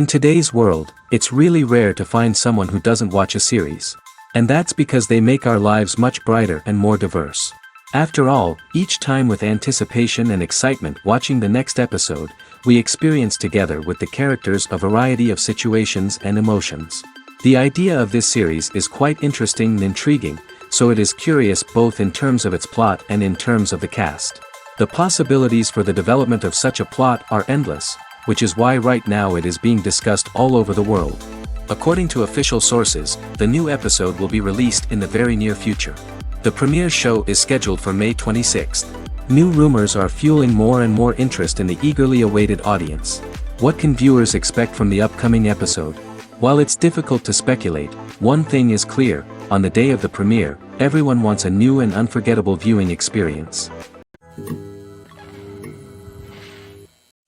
In today's world, it's really rare to find someone who doesn't watch a series. And that's because they make our lives much brighter and more diverse. After all, each time with anticipation and excitement watching the next episode, we experience together with the characters a variety of situations and emotions. The idea of this series is quite interesting and intriguing, so it is curious both in terms of its plot and in terms of the cast. The possibilities for the development of such a plot are endless, which is why right now it is being discussed all over the world. According to official sources, the new episode will be released in the very near future. The premiere show is scheduled for May 26th. New rumors are fueling more and more interest in the eagerly awaited audience. What can viewers expect from the upcoming episode? While it's difficult to speculate, one thing is clear: on the day of the premiere, everyone wants a new and unforgettable viewing experience.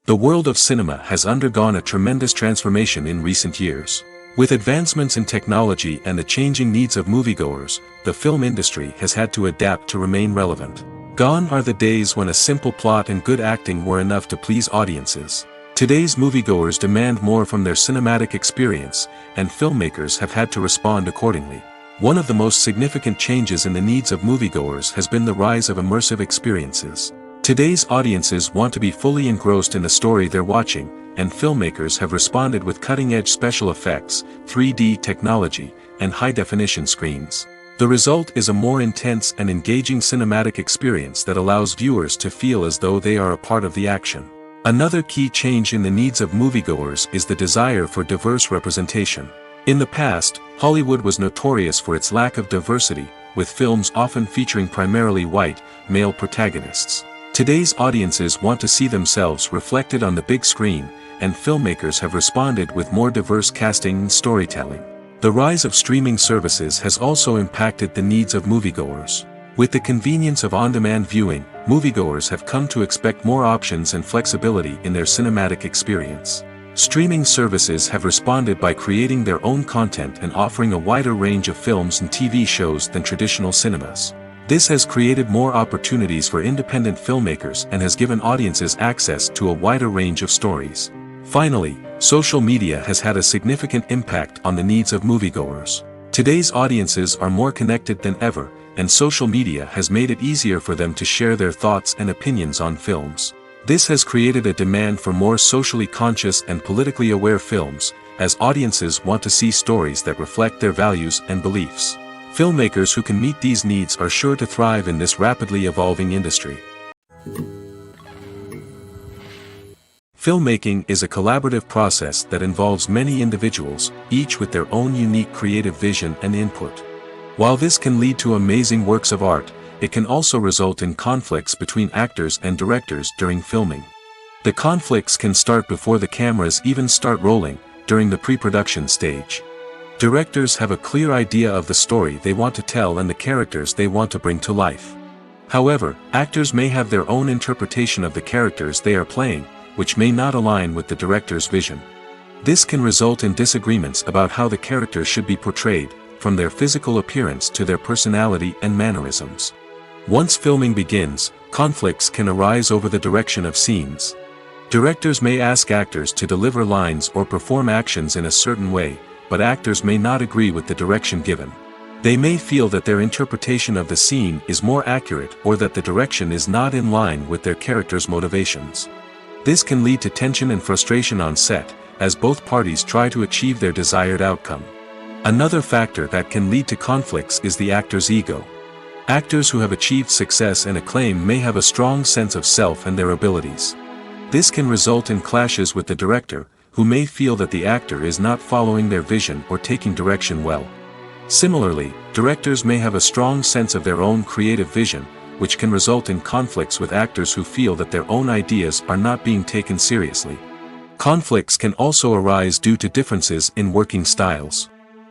The world of cinema has undergone a tremendous transformation in recent years. With advancements in technology and the changing needs of moviegoers, the film industry has had to adapt to remain relevant. Gone are the days when a simple plot and good acting were enough to please audiences. Today's moviegoers demand more from their cinematic experience, and filmmakers have had to respond accordingly. One of the most significant changes in the needs of moviegoers has been the rise of immersive experiences. Today's audiences want to be fully engrossed in the story they're watching, and filmmakers have responded with cutting-edge special effects, 3D technology, and high-definition screens. The result is a more intense and engaging cinematic experience that allows viewers to feel as though they are a part of the action. Another key change in the needs of moviegoers is the desire for diverse representation. In the past, Hollywood was notorious for its lack of diversity, with films often featuring primarily white, male protagonists. Today's audiences want to see themselves reflected on the big screen, and filmmakers have responded with more diverse casting and storytelling. The rise of streaming services has also impacted the needs of moviegoers. With the convenience of on-demand viewing, moviegoers have come to expect more options and flexibility in their cinematic experience. Streaming services have responded by creating their own content and offering a wider range of films and TV shows than traditional cinemas. This has created more opportunities for independent filmmakers and has given audiences access to a wider range of stories. Finally, social media has had a significant impact on the needs of moviegoers. Today's audiences are more connected than ever, and social media has made it easier for them to share their thoughts and opinions on films. This has created a demand for more socially conscious and politically aware films, as audiences want to see stories that reflect their values and beliefs. Filmmakers who can meet these needs are sure to thrive in this rapidly evolving industry. Filmmaking is a collaborative process that involves many individuals, each with their own unique creative vision and input. While this can lead to amazing works of art, it can also result in conflicts between actors and directors during filming. The conflicts can start before the cameras even start rolling, during the pre-production stage. Directors have a clear idea of the story they want to tell and the characters they want to bring to life. However, actors may have their own interpretation of the characters they are playing, which may not align with the director's vision. This can result in disagreements about how the characters should be portrayed, from their physical appearance to their personality and mannerisms. Once filming begins, conflicts can arise over the direction of scenes. Directors may ask actors to deliver lines or perform actions in a certain way, but actors may not agree with the direction given. They may feel that their interpretation of the scene is more accurate or that the direction is not in line with their character's motivations. This can lead to tension and frustration on set, as both parties try to achieve their desired outcome. Another factor that can lead to conflicts is the actor's ego. Actors who have achieved success and acclaim may have a strong sense of self and their abilities. This can result in clashes with the director, who may feel that the actor is not following their vision or taking direction well. Similarly, directors may have a strong sense of their own creative vision, which can result in conflicts with actors who feel that their own ideas are not being taken seriously. Conflicts can also arise due to differences in working styles.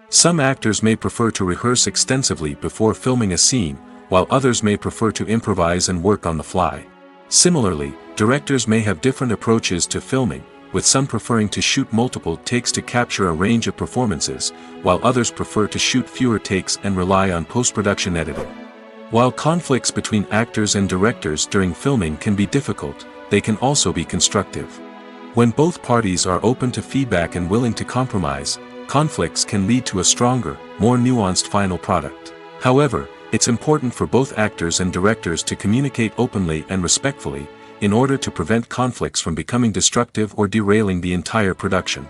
Some actors may prefer to rehearse extensively before filming a scene, while others may prefer to improvise and work on the fly. Similarly, directors may have different approaches to filming, with some preferring to shoot multiple takes to capture a range of performances, while others prefer to shoot fewer takes and rely on post-production editing. While conflicts between actors and directors during filming can be difficult, they can also be constructive. When both parties are open to feedback and willing to compromise, conflicts can lead to a stronger, more nuanced final product. However, it's important for both actors and directors to communicate openly and respectfully, in order to prevent conflicts from becoming destructive or derailing the entire production.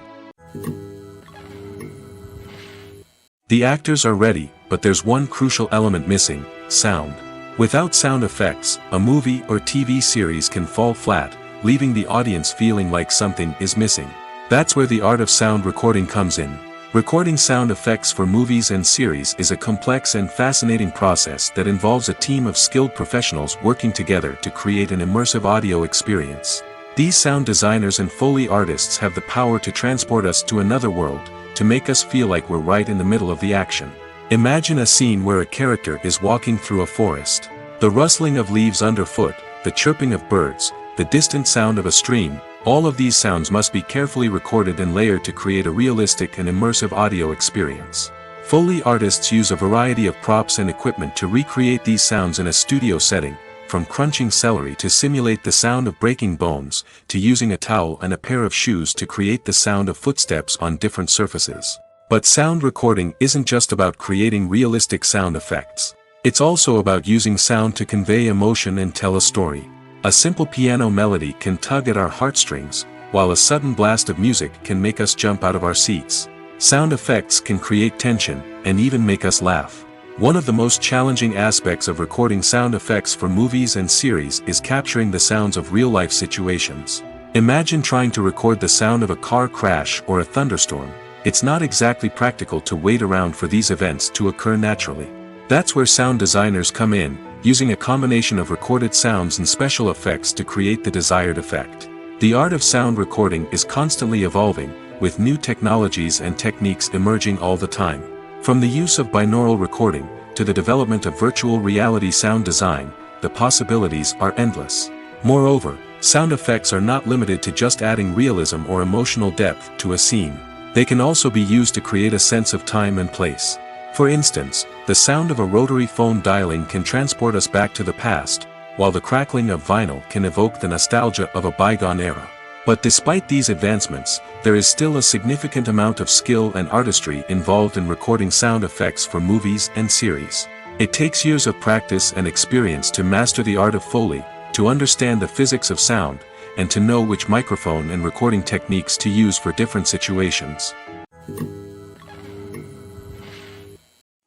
The actors are ready, but there's one crucial element missing: sound. Without sound effects, a movie or TV series can fall flat, leaving the audience feeling like something is missing. That's where the art of sound recording comes in. Recording sound effects for movies and series is a complex and fascinating process that involves a team of skilled professionals working together to create an immersive audio experience. These sound designers and Foley artists have the power to transport us to another world, to make us feel like we're right in the middle of the action. Imagine a scene where a character is walking through a forest. The rustling of leaves underfoot, the chirping of birds, the distant sound of a stream, all of these sounds must be carefully recorded and layered to create a realistic and immersive audio experience. Foley artists use a variety of props and equipment to recreate these sounds in a studio setting, from crunching celery to simulate the sound of breaking bones, to using a towel and a pair of shoes to create the sound of footsteps on different surfaces. But sound recording isn't just about creating realistic sound effects. It's also about using sound to convey emotion and tell a story. A simple piano melody can tug at our heartstrings, while a sudden blast of music can make us jump out of our seats. Sound effects can create tension, and even make us laugh. One of the most challenging aspects of recording sound effects for movies and series is capturing the sounds of real-life situations. Imagine trying to record the sound of a car crash or a thunderstorm. It's not exactly practical to wait around for these events to occur naturally. That's where sound designers come in, using a combination of recorded sounds and special effects to create the desired effect. The art of sound recording is constantly evolving, with new technologies and techniques emerging all the time. From the use of binaural recording, to the development of virtual reality sound design, the possibilities are endless. Moreover, sound effects are not limited to just adding realism or emotional depth to a scene. They can also be used to create a sense of time and place. For instance, the sound of a rotary phone dialing can transport us back to the past, while the crackling of vinyl can evoke the nostalgia of a bygone era. But despite these advancements, there is still a significant amount of skill and artistry involved in recording sound effects for movies and series. It takes years of practice and experience to master the art of Foley, to understand the physics of sound, and to know which microphone and recording techniques to use for different situations.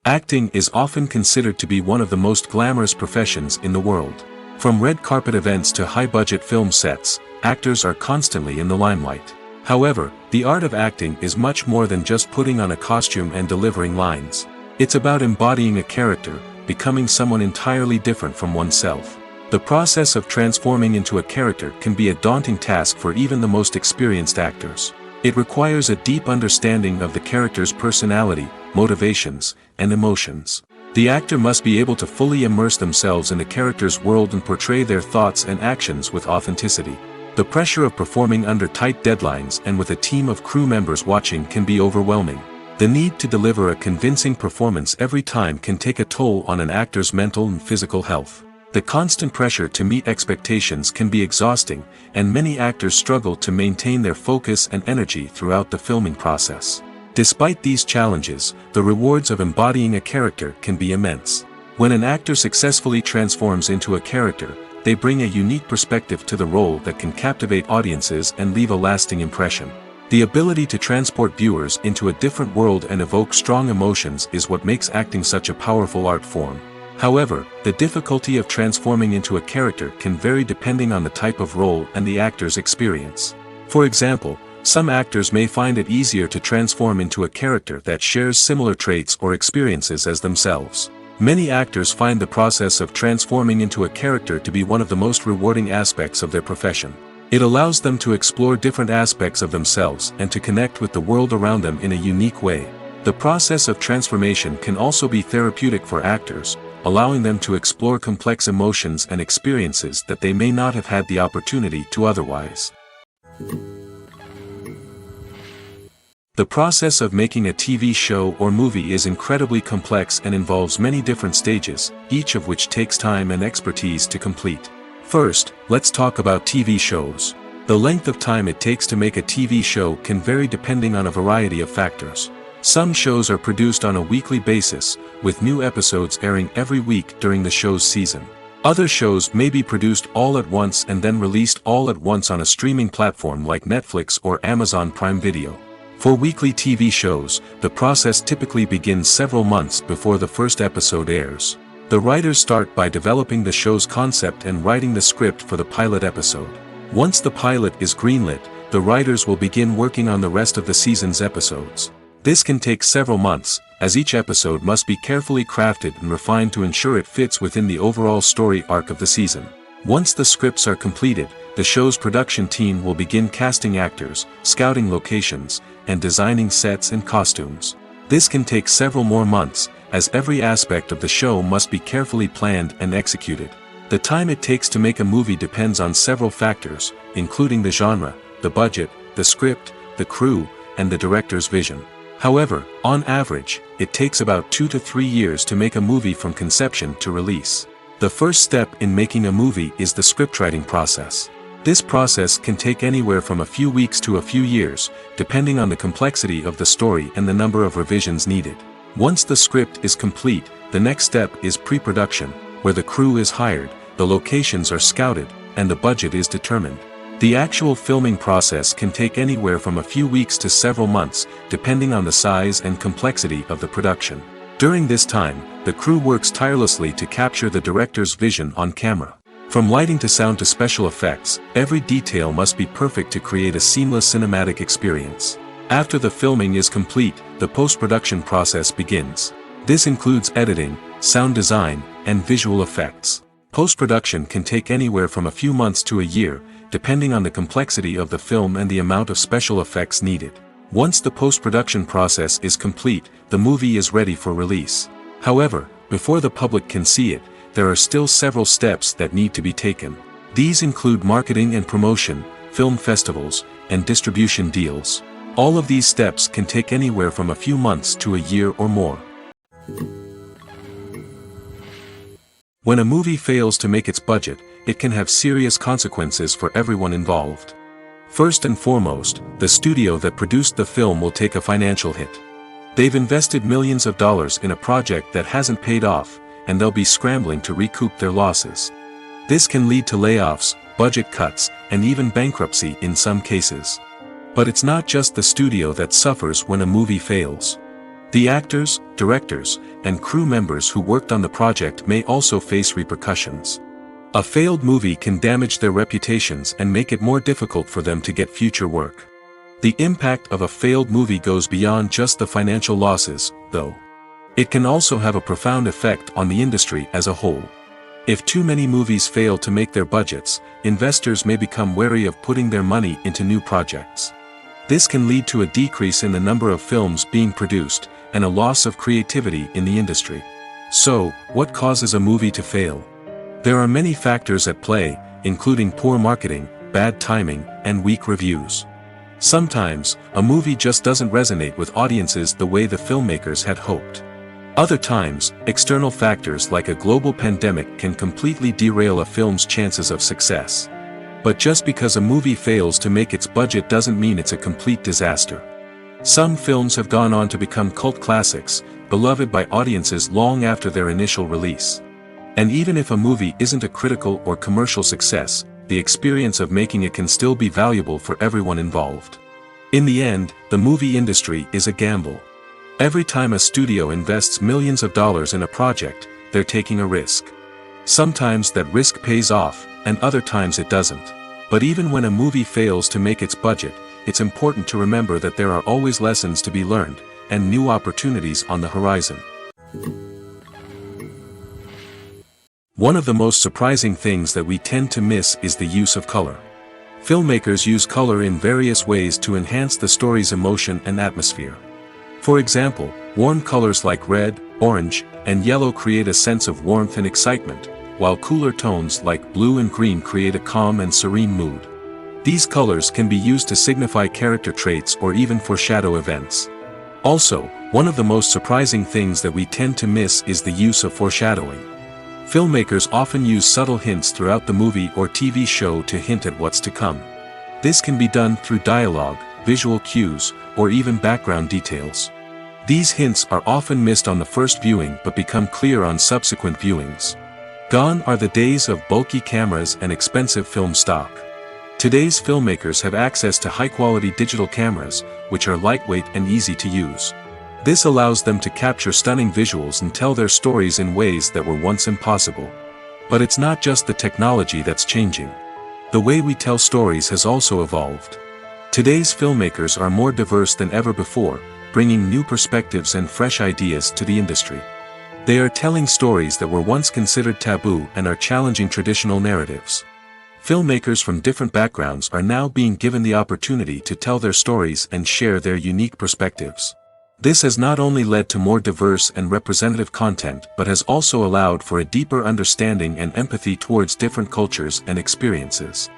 Acting is often considered to be one of the most glamorous professions in the world. From red carpet events to high-budget film sets, actors are constantly in the limelight. However, the art of acting is much more than just putting on a costume and delivering lines. It's about embodying a character, becoming someone entirely different from oneself. The process of transforming into a character can be a daunting task for even the most experienced actors. It requires a deep understanding of the character's personality, motivations, and emotions. The actor must be able to fully immerse themselves in the character's world and portray their thoughts and actions with authenticity. The pressure of performing under tight deadlines and with a team of crew members watching can be overwhelming. The need to deliver a convincing performance every time can take a toll on an actor's mental and physical health. The constant pressure to meet expectations can be exhausting, and many actors struggle to maintain their focus and energy throughout the filming process. Despite these challenges, the rewards of embodying a character can be immense. When an actor successfully transforms into a character, they bring a unique perspective to the role that can captivate audiences and leave a lasting impression. The ability to transport viewers into a different world and evoke strong emotions is what makes acting such a powerful art form. However, the difficulty of transforming into a character can vary depending on the type of role and the actor's experience. For example, some actors may find it easier to transform into a character that shares similar traits or experiences as themselves. Many actors find the process of transforming into a character to be one of the most rewarding aspects of their profession. It allows them to explore different aspects of themselves and to connect with the world around them in a unique way. The process of transformation can also be therapeutic for actors, allowing them to explore complex emotions and experiences that they may not have had the opportunity to otherwise. The process of making a TV show or movie is incredibly complex and involves many different stages, each of which takes time and expertise to complete. First, let's talk about TV shows. The length of time it takes to make a TV show can vary depending on a variety of factors. Some shows are produced on a weekly basis, with new episodes airing every week during the show's season. Other shows may be produced all at once and then released all at once on a streaming platform like Netflix or Amazon Prime Video. For weekly TV shows, the process typically begins several months before the first episode airs. The writers start by developing the show's concept and writing the script for the pilot episode. Once the pilot is greenlit, the writers will begin working on the rest of the season's episodes. This can take several months, as each episode must be carefully crafted and refined to ensure it fits within the overall story arc of the season. Once the scripts are completed, the show's production team will begin casting actors, scouting locations, and designing sets and costumes. This can take several more months, as every aspect of the show must be carefully planned and executed. The time it takes to make a movie depends on several factors, including the genre, the budget, the script, the crew, and the director's vision. However, on average, it takes about 2 to 3 years to make a movie from conception to release. The first step in making a movie is the scriptwriting process. This process can take anywhere from a few weeks to a few years, depending on the complexity of the story and the number of revisions needed. Once the script is complete, the next step is pre-production, where the crew is hired, the locations are scouted, and the budget is determined. The actual filming process can take anywhere from a few weeks to several months, depending on the size and complexity of the production. During this time, the crew works tirelessly to capture the director's vision on camera. From lighting to sound to special effects, every detail must be perfect to create a seamless cinematic experience. After the filming is complete, the post-production process begins. This includes editing, sound design, and visual effects. Post-production can take anywhere from a few months to a year, depending on the complexity of the film and the amount of special effects needed. Once the post-production process is complete, the movie is ready for release. However, before the public can see it, there are still several steps that need to be taken. These include marketing and promotion, film festivals, and distribution deals. All of these steps can take anywhere from a few months to a year or more. When a movie fails to make its budget, it can have serious consequences for everyone involved. First and foremost, the studio that produced the film will take a financial hit. They've invested millions of dollars in a project that hasn't paid off, and they'll be scrambling to recoup their losses. This can lead to layoffs, budget cuts, and even bankruptcy in some cases. But it's not just the studio that suffers when a movie fails. The actors, directors, and crew members who worked on the project may also face repercussions. A failed movie can damage their reputations and make it more difficult for them to get future work. The impact of a failed movie goes beyond just the financial losses, though. It can also have a profound effect on the industry as a whole. If too many movies fail to make their budgets, investors may become wary of putting their money into new projects. This can lead to a decrease in the number of films being produced, and a loss of creativity in the industry. So, what causes a movie to fail? There are many factors at play, including poor marketing, bad timing, and weak reviews. Sometimes, a movie just doesn't resonate with audiences the way the filmmakers had hoped. Other times, external factors like a global pandemic can completely derail a film's chances of success. But just because a movie fails to make its budget doesn't mean it's a complete disaster. Some films have gone on to become cult classics, beloved by audiences long after their initial release. And even if a movie isn't a critical or commercial success, the experience of making it can still be valuable for everyone involved. In the end, the movie industry is a gamble. Every time a studio invests millions of dollars in a project, they're taking a risk. Sometimes that risk pays off, and other times it doesn't. But even when a movie fails to make its budget, it's important to remember that there are always lessons to be learned, and new opportunities on the horizon. One of the most surprising things that we tend to miss is the use of color. Filmmakers use color in various ways to enhance the story's emotion and atmosphere. For example, warm colors like red, orange, and yellow create a sense of warmth and excitement, while cooler tones like blue and green create a calm and serene mood. These colors can be used to signify character traits or even foreshadow events. Also, one of the most surprising things that we tend to miss is the use of foreshadowing. Filmmakers often use subtle hints throughout the movie or TV show to hint at what's to come. This can be done through dialogue, visual cues, or even background details. These hints are often missed on the first viewing but become clear on subsequent viewings. Gone are the days of bulky cameras and expensive film stock. Today's filmmakers have access to high-quality digital cameras, which are lightweight and easy to use. This allows them to capture stunning visuals and tell their stories in ways that were once impossible. But it's not just the technology that's changing. The way we tell stories has also evolved. Today's filmmakers are more diverse than ever before, bringing new perspectives and fresh ideas to the industry. They are telling stories that were once considered taboo and are challenging traditional narratives. Filmmakers from different backgrounds are now being given the opportunity to tell their stories and share their unique perspectives. This has not only led to more diverse and representative content but has also allowed for a deeper understanding and empathy towards different cultures and experiences.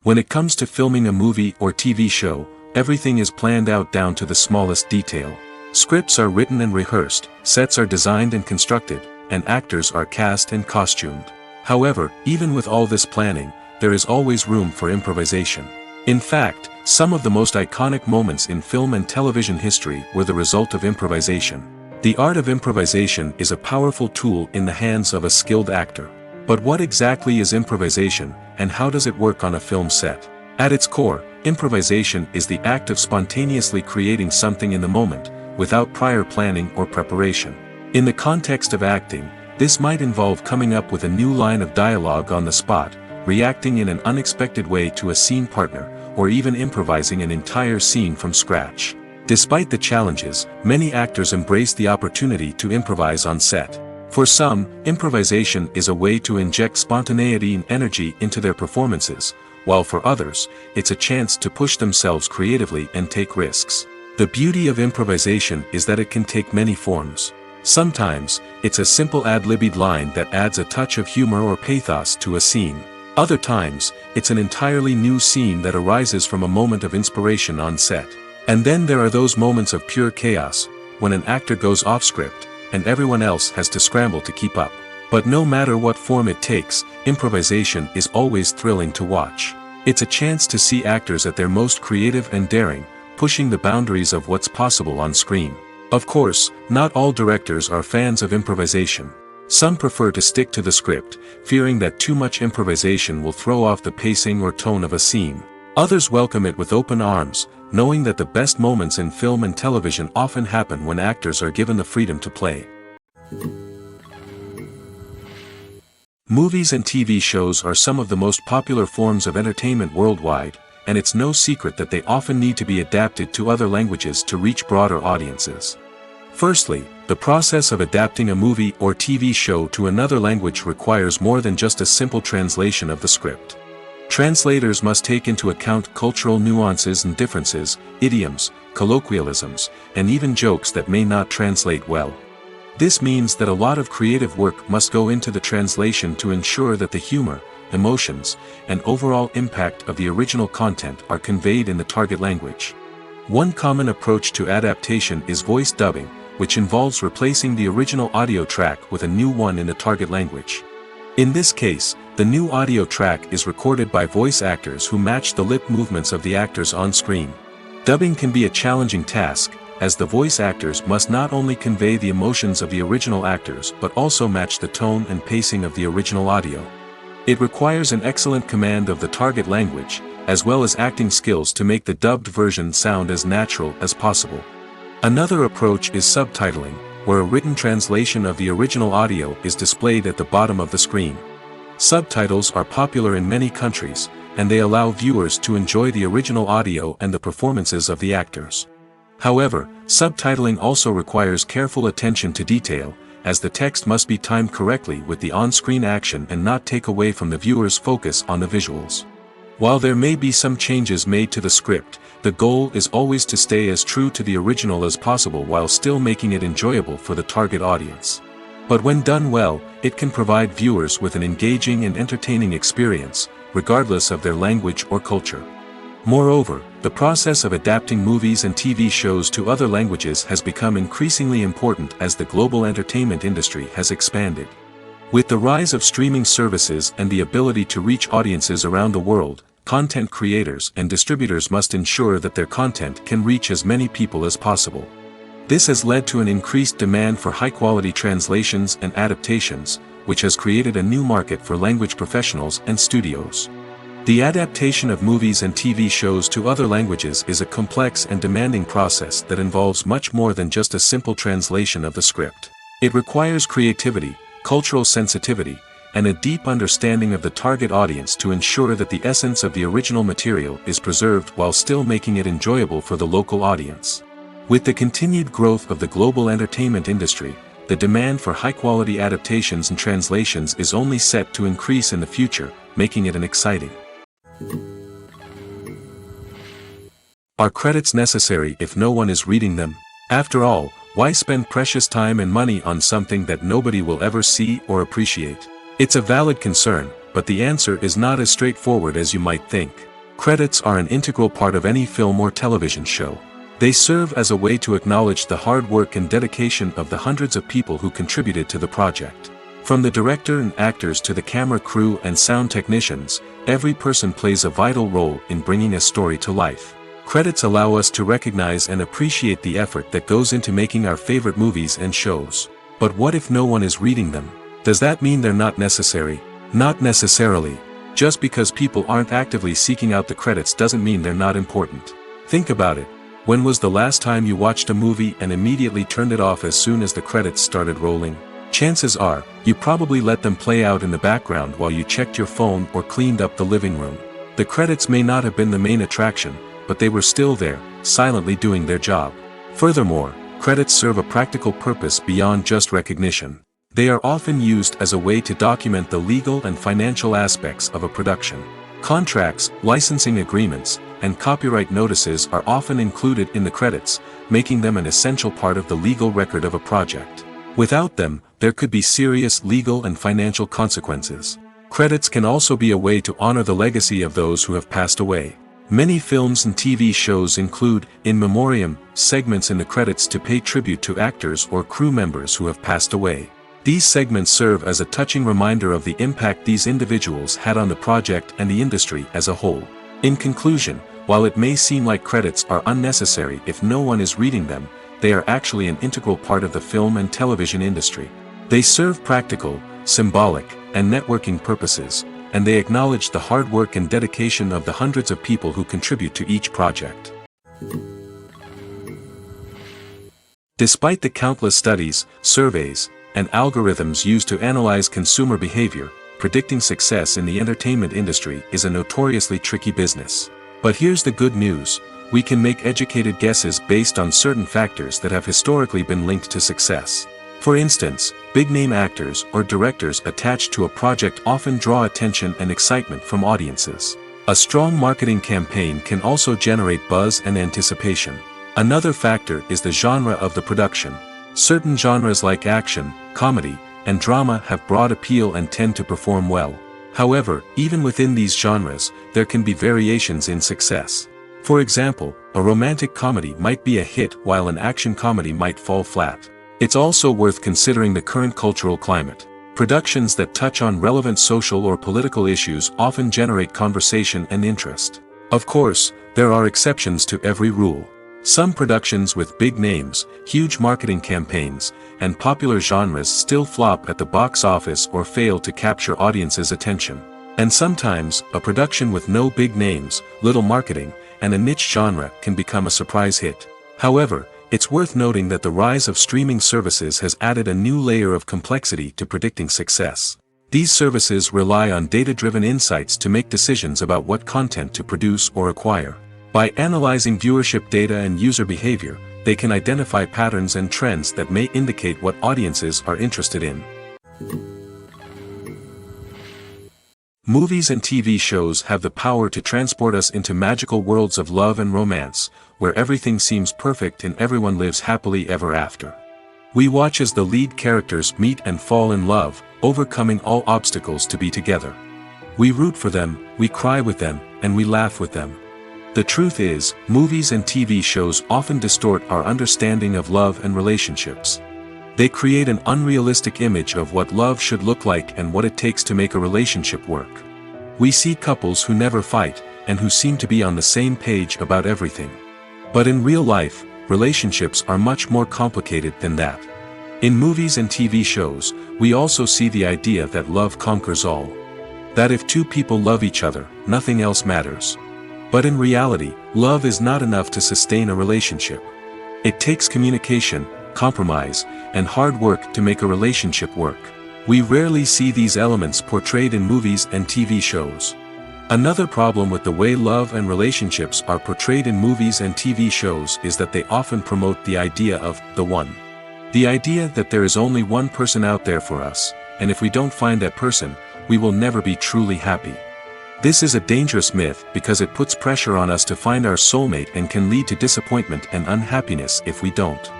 When it comes to filming a movie or TV show, everything is planned out down to the smallest detail. Scripts are written and rehearsed, sets are designed and constructed, and actors are cast and costumed. However, even with all this planning, there is always room for improvisation. In fact, some of the most iconic moments in film and television history were the result of improvisation. The art of improvisation is a powerful tool in the hands of a skilled actor. But what exactly is improvisation, and how does it work on a film set? At its core, improvisation is the act of spontaneously creating something in the moment, without prior planning or preparation. In the context of acting, this might involve coming up with a new line of dialogue on the spot, reacting in an unexpected way to a scene partner, or even improvising an entire scene from scratch. Despite the challenges, many actors embrace the opportunity to improvise on set. For some, improvisation is a way to inject spontaneity and energy into their performances, while for others, it's a chance to push themselves creatively and take risks. The beauty of improvisation is that it can take many forms. Sometimes, it's a simple ad-libbed line that adds a touch of humor or pathos to a scene. Other times, it's an entirely new scene that arises from a moment of inspiration on set. And then there are those moments of pure chaos, when an actor goes off script, and everyone else has to scramble to keep up. But no matter what form it takes, improvisation is always thrilling to watch. It's a chance to see actors at their most creative and daring, pushing the boundaries of what's possible on screen. Of course, not all directors are fans of improvisation. Some prefer to stick to the script, fearing that too much improvisation will throw off the pacing or tone of a scene. Others welcome it with open arms, knowing that the best moments in film and television often happen when actors are given the freedom to play. Movies and TV shows are some of the most popular forms of entertainment worldwide, and it's no secret that they often need to be adapted to other languages to reach broader audiences. Firstly, the process of adapting a movie or TV show to another language requires more than just a simple translation of the script. Translators must take into account cultural nuances and differences, idioms, colloquialisms, and even jokes that may not translate well. This means that a lot of creative work must go into the translation to ensure that the humor, emotions, and overall impact of the original content are conveyed in the target language. One common approach to adaptation is voice dubbing, which involves replacing the original audio track with a new one in the target language. In this case, the new audio track is recorded by voice actors who match the lip movements of the actors on screen. Dubbing can be a challenging task, as the voice actors must not only convey the emotions of the original actors but also match the tone and pacing of the original audio. It requires an excellent command of the target language, as well as acting skills to make the dubbed version sound as natural as possible. Another approach is subtitling, where a written translation of the original audio is displayed at the bottom of the screen. Subtitles are popular in many countries, and they allow viewers to enjoy the original audio and the performances of the actors. However, subtitling also requires careful attention to detail, as the text must be timed correctly with the on-screen action and not take away from the viewer's focus on the visuals. While there may be some changes made to the script, the goal is always to stay as true to the original as possible while still making it enjoyable for the target audience. But when done well, it can provide viewers with an engaging and entertaining experience, regardless of their language or culture. Moreover, the process of adapting movies and TV shows to other languages has become increasingly important as the global entertainment industry has expanded. With the rise of streaming services and the ability to reach audiences around the world, content creators and distributors must ensure that their content can reach as many people as possible. This has led to an increased demand for high-quality translations and adaptations, which has created a new market for language professionals and studios. The adaptation of movies and TV shows to other languages is a complex and demanding process that involves much more than just a simple translation of the script. It requires creativity, cultural sensitivity, and a deep understanding of the target audience to ensure that the essence of the original material is preserved while still making it enjoyable for the local audience. With the continued growth of the global entertainment industry, the demand for high-quality adaptations and translations is only set to increase in the future, making it an exciting. Are credits necessary if no one is reading them? After all, why spend precious time and money on something that nobody will ever see or appreciate? It's a valid concern, but the answer is not as straightforward as you might think. Credits are an integral part of any film or television show. They serve as a way to acknowledge the hard work and dedication of the hundreds of people who contributed to the project. From the director and actors to the camera crew and sound technicians, every person plays a vital role in bringing a story to life. Credits allow us to recognize and appreciate the effort that goes into making our favorite movies and shows. But what if no one is reading them? Does that mean they're not necessary? Not necessarily. Just because people aren't actively seeking out the credits doesn't mean they're not important. Think about it. When was the last time you watched a movie and immediately turned it off as soon as the credits started rolling? Chances are, you probably let them play out in the background while you checked your phone or cleaned up the living room. The credits may not have been the main attraction, but they were still there, silently doing their job. Furthermore, credits serve a practical purpose beyond just recognition. They are often used as a way to document the legal and financial aspects of a production. Contracts, licensing agreements, and copyright notices are often included in the credits, making them an essential part of the legal record of a project. Without them, there could be serious legal and financial consequences. Credits can also be a way to honor the legacy of those who have passed away. Many films and TV shows include, in memoriam, segments in the credits to pay tribute to actors or crew members who have passed away. These segments serve as a touching reminder of the impact these individuals had on the project and the industry as a whole. In conclusion, while it may seem like credits are unnecessary if no one is reading them, they are actually an integral part of the film and television industry. They serve practical, symbolic, and networking purposes, and they acknowledge the hard work and dedication of the hundreds of people who contribute to each project. Despite the countless studies, surveys, and algorithms used to analyze consumer behavior, predicting success in the entertainment industry is a notoriously tricky business. But here's the good news: we can make educated guesses based on certain factors that have historically been linked to success. For instance, big-name actors or directors attached to a project often draw attention and excitement from audiences. A strong marketing campaign can also generate buzz and anticipation. Another factor is the genre of the production. Certain genres like action, comedy, and drama have broad appeal and tend to perform well. However, even within these genres, there can be variations in success. For example, a romantic comedy might be a hit while an action comedy might fall flat. It's also worth considering the current cultural climate. Productions that touch on relevant social or political issues often generate conversation and interest. Of course, there are exceptions to every rule. Some productions with big names, huge marketing campaigns, and popular genres still flop at the box office or fail to capture audiences' attention. And sometimes, a production with no big names, little marketing, and a niche genre can become a surprise hit. However, it's worth noting that the rise of streaming services has added a new layer of complexity to predicting success. These services rely on data-driven insights to make decisions about what content to produce or acquire. By analyzing viewership data and user behavior, they can identify patterns and trends that may indicate what audiences are interested in. Movies and TV shows have the power to transport us into magical worlds of love and romance, where everything seems perfect and everyone lives happily ever after. We watch as the lead characters meet and fall in love, overcoming all obstacles to be together. We root for them, we cry with them, and we laugh with them. The truth is, movies and TV shows often distort our understanding of love and relationships. They create an unrealistic image of what love should look like and what it takes to make a relationship work. We see couples who never fight, and who seem to be on the same page about everything. But in real life, relationships are much more complicated than that. In movies and TV shows, we also see the idea that love conquers all. That if two people love each other, nothing else matters. But in reality, love is not enough to sustain a relationship. It takes communication, compromise, and hard work to make a relationship work. We rarely see these elements portrayed in movies and TV shows. Another problem with the way love and relationships are portrayed in movies and TV shows is that they often promote the idea of the one. The idea that there is only one person out there for us, and if we don't find that person, we will never be truly happy. This is a dangerous myth because it puts pressure on us to find our soulmate and can lead to disappointment and unhappiness if we don't.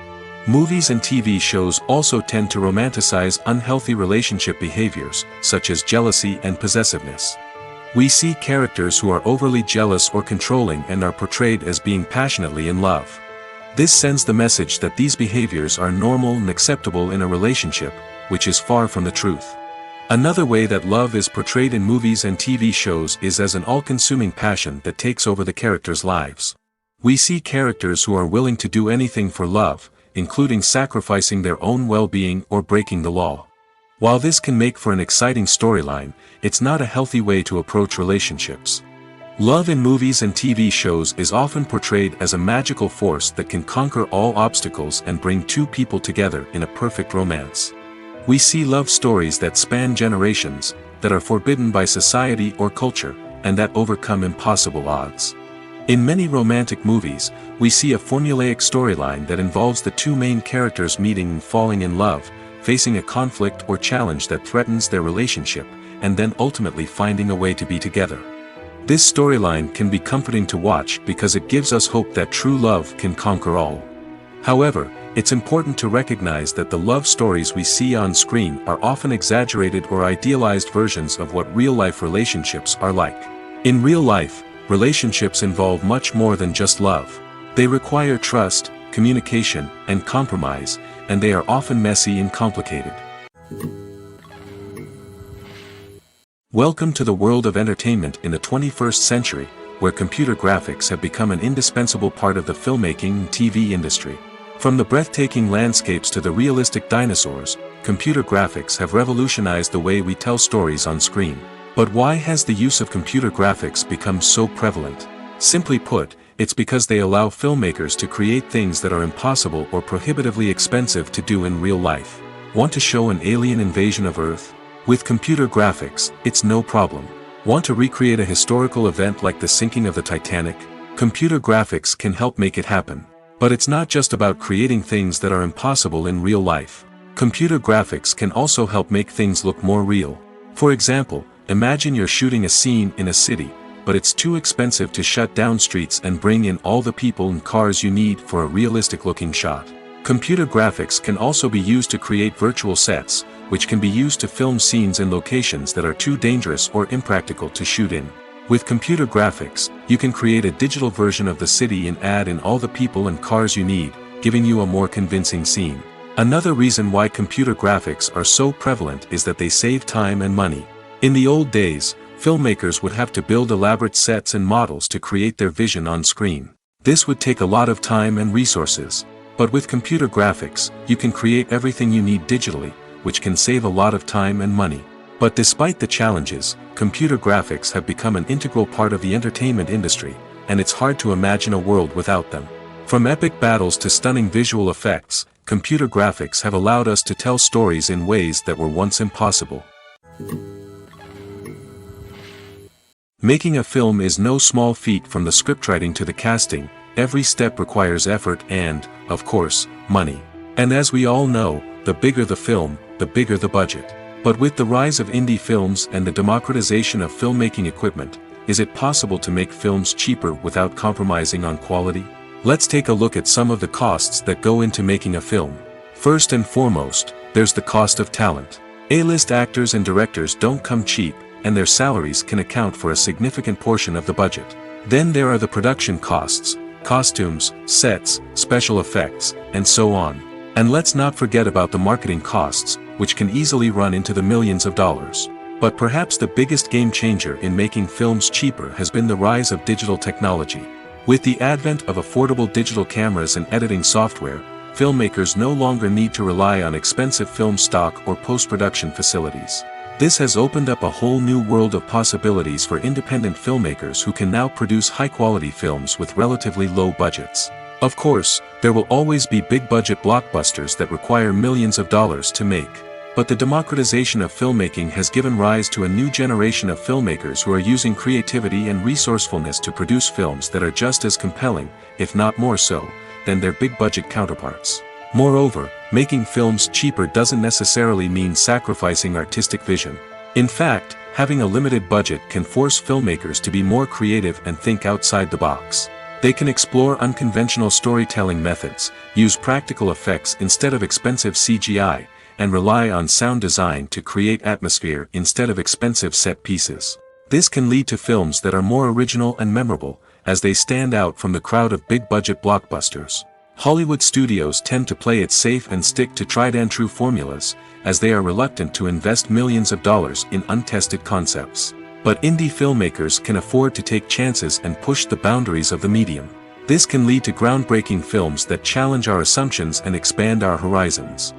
Movies and TV shows also tend to romanticize unhealthy relationship behaviors, such as jealousy and possessiveness. We see characters who are overly jealous or controlling and are portrayed as being passionately in love. This sends the message that these behaviors are normal and acceptable in a relationship, which is far from the truth. Another way that love is portrayed in movies and TV shows is as an all-consuming passion that takes over the characters' lives. We see characters who are willing to do anything for love, including sacrificing their own well-being or breaking the law. While this can make for an exciting storyline, it's not a healthy way to approach relationships. Love in movies and TV shows is often portrayed as a magical force that can conquer all obstacles and bring two people together in a perfect romance. We see love stories that span generations, that are forbidden by society or culture, and that overcome impossible odds. In many romantic movies, we see a formulaic storyline that involves the two main characters meeting and falling in love, facing a conflict or challenge that threatens their relationship, and then ultimately finding a way to be together. This storyline can be comforting to watch because it gives us hope that true love can conquer all. However, it's important to recognize that the love stories we see on screen are often exaggerated or idealized versions of what real-life relationships are like. In real life, relationships involve much more than just love. They require trust, communication, and compromise, and they are often messy and complicated. Welcome to the world of entertainment in the 21st century, where computer graphics have become an indispensable part of the filmmaking and TV industry. From the breathtaking landscapes to the realistic dinosaurs, computer graphics have revolutionized the way we tell stories on screen. But why has the use of computer graphics become so prevalent? Simply put, it's because they allow filmmakers to create things that are impossible or prohibitively expensive to do in real life. Want to show an alien invasion of Earth? With computer graphics, it's no problem. Want to recreate a historical event like the sinking of the Titanic? Computer graphics can help make it happen. But it's not just about creating things that are impossible in real life. Computer graphics can also help make things look more real. For example, imagine you're shooting a scene in a city, but it's too expensive to shut down streets and bring in all the people and cars you need for a realistic-looking shot. Computer graphics can also be used to create virtual sets, which can be used to film scenes in locations that are too dangerous or impractical to shoot in. With computer graphics, you can create a digital version of the city and add in all the people and cars you need, giving you a more convincing scene. Another reason why computer graphics are so prevalent is that they save time and money. In the old days, filmmakers would have to build elaborate sets and models to create their vision on screen. This would take a lot of time and resources. But with computer graphics, you can create everything you need digitally, which can save a lot of time and money. But despite the challenges, computer graphics have become an integral part of the entertainment industry, and it's hard to imagine a world without them. From epic battles to stunning visual effects, computer graphics have allowed us to tell stories in ways that were once impossible. Making a film is no small feat. From the scriptwriting to the casting, every step requires effort and, of course, money. And as we all know, the bigger the film, the bigger the budget. But with the rise of indie films and the democratization of filmmaking equipment, is it possible to make films cheaper without compromising on quality? Let's take a look at some of the costs that go into making a film. First and foremost, there's the cost of talent. A-list actors and directors don't come cheap, and their salaries can account for a significant portion of the budget. Then there are the production costs, costumes, sets, special effects, and so on. And let's not forget about the marketing costs, which can easily run into the millions of dollars. But perhaps the biggest game changer in making films cheaper has been the rise of digital technology. With the advent of affordable digital cameras and editing software, filmmakers no longer need to rely on expensive film stock or post-production facilities. This has opened up a whole new world of possibilities for independent filmmakers who can now produce high-quality films with relatively low budgets. Of course, there will always be big-budget blockbusters that require millions of dollars to make. But the democratization of filmmaking has given rise to a new generation of filmmakers who are using creativity and resourcefulness to produce films that are just as compelling, if not more so, than their big-budget counterparts. Moreover, making films cheaper doesn't necessarily mean sacrificing artistic vision. In fact, having a limited budget can force filmmakers to be more creative and think outside the box. They can explore unconventional storytelling methods, use practical effects instead of expensive CGI, and rely on sound design to create atmosphere instead of expensive set pieces. This can lead to films that are more original and memorable, as they stand out from the crowd of big-budget blockbusters. Hollywood studios tend to play it safe and stick to tried-and-true formulas, as they are reluctant to invest millions of dollars in untested concepts. But indie filmmakers can afford to take chances and push the boundaries of the medium. This can lead to groundbreaking films that challenge our assumptions and expand our horizons.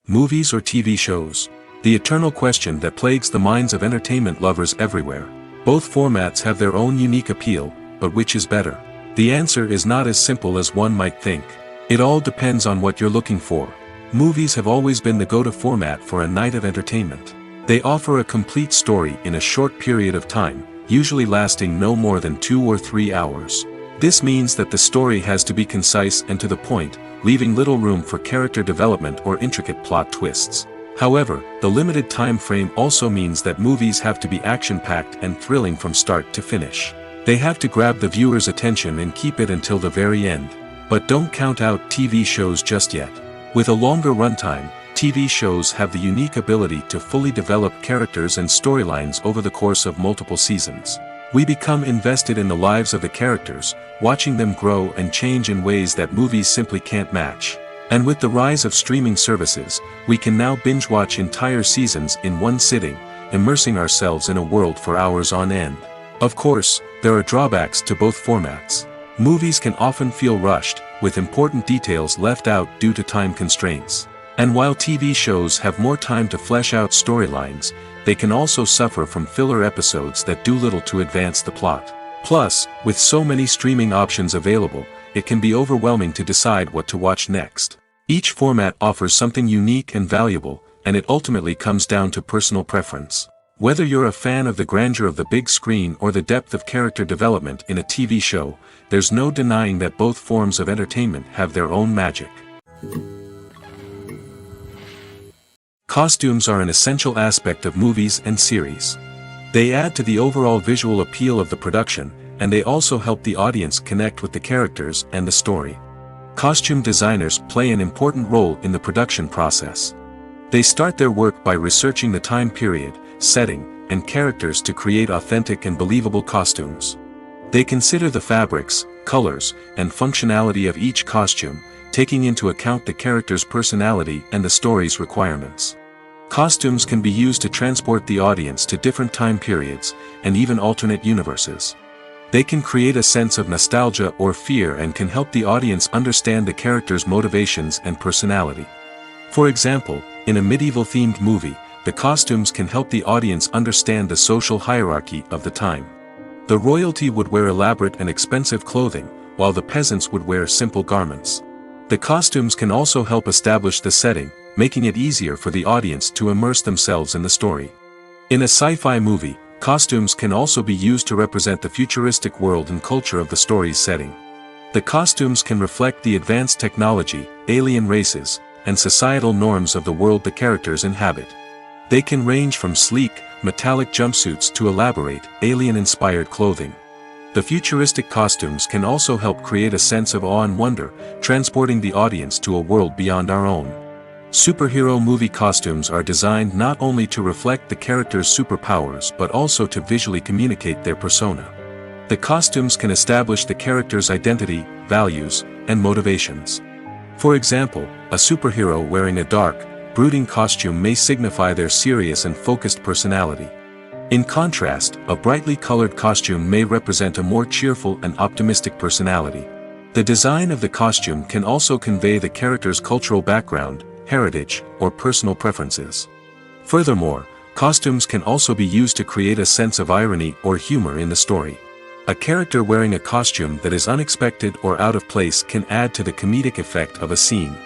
Movies or TV shows? The eternal question that plagues the minds of entertainment lovers everywhere. Both formats have their own unique appeal, but which is better? The answer is not as simple as one might think. It all depends on what you're looking for. Movies have always been the go-to format for a night of entertainment. They offer a complete story in a short period of time, usually lasting no more than 2 or 3 hours. This means that the story has to be concise and to the point, leaving little room for character development or intricate plot twists. However, the limited time frame also means that movies have to be action-packed and thrilling from start to finish. They have to grab the viewer's attention and keep it until the very end. But don't count out TV shows just yet. With a longer runtime, TV shows have the unique ability to fully develop characters and storylines over the course of multiple seasons. We become invested in the lives of the characters, watching them grow and change in ways that movies simply can't match. And with the rise of streaming services, we can now binge-watch entire seasons in one sitting, immersing ourselves in a world for hours on end. Of course, there are drawbacks to both formats. Movies can often feel rushed, with important details left out due to time constraints. And while TV shows have more time to flesh out storylines, they can also suffer from filler episodes that do little to advance the plot. Plus, with so many streaming options available, it can be overwhelming to decide what to watch next. Each format offers something unique and valuable, and it ultimately comes down to personal preference. Whether you're a fan of the grandeur of the big screen or the depth of character development in a TV show, there's no denying that both forms of entertainment have their own magic. Costumes are an essential aspect of movies and series. They add to the overall visual appeal of the production, and they also help the audience connect with the characters and the story. Costume designers play an important role in the production process. They start their work by researching the time period, setting, and characters to create authentic and believable costumes. They consider the fabrics, colors, and functionality of each costume, taking into account the character's personality and the story's requirements. Costumes can be used to transport the audience to different time periods, and even alternate universes. They can create a sense of nostalgia or fear and can help the audience understand the character's motivations and personality. For example, in a medieval-themed movie, the costumes can help the audience understand the social hierarchy of the time. The royalty would wear elaborate and expensive clothing, while the peasants would wear simple garments. The costumes can also help establish the setting, making it easier for the audience to immerse themselves in the story. In a sci-fi movie, costumes can also be used to represent the futuristic world and culture of the story's setting. The costumes can reflect the advanced technology, alien races, and societal norms of the world the characters inhabit. They can range from sleek, metallic jumpsuits to elaborate, alien-inspired clothing. The futuristic costumes can also help create a sense of awe and wonder, transporting the audience to a world beyond our own. Superhero movie costumes are designed not only to reflect the character's superpowers but also to visually communicate their persona. The costumes can establish the character's identity, values, and motivations. For example, a superhero wearing a dark, brooding costume may signify their serious and focused personality. In contrast, a brightly colored costume may represent a more cheerful and optimistic personality. The design of the costume can also convey the character's cultural background, heritage, or personal preferences. Furthermore, costumes can also be used to create a sense of irony or humor in the story. A character wearing a costume that is unexpected or out of place can add to the comedic effect of a scene.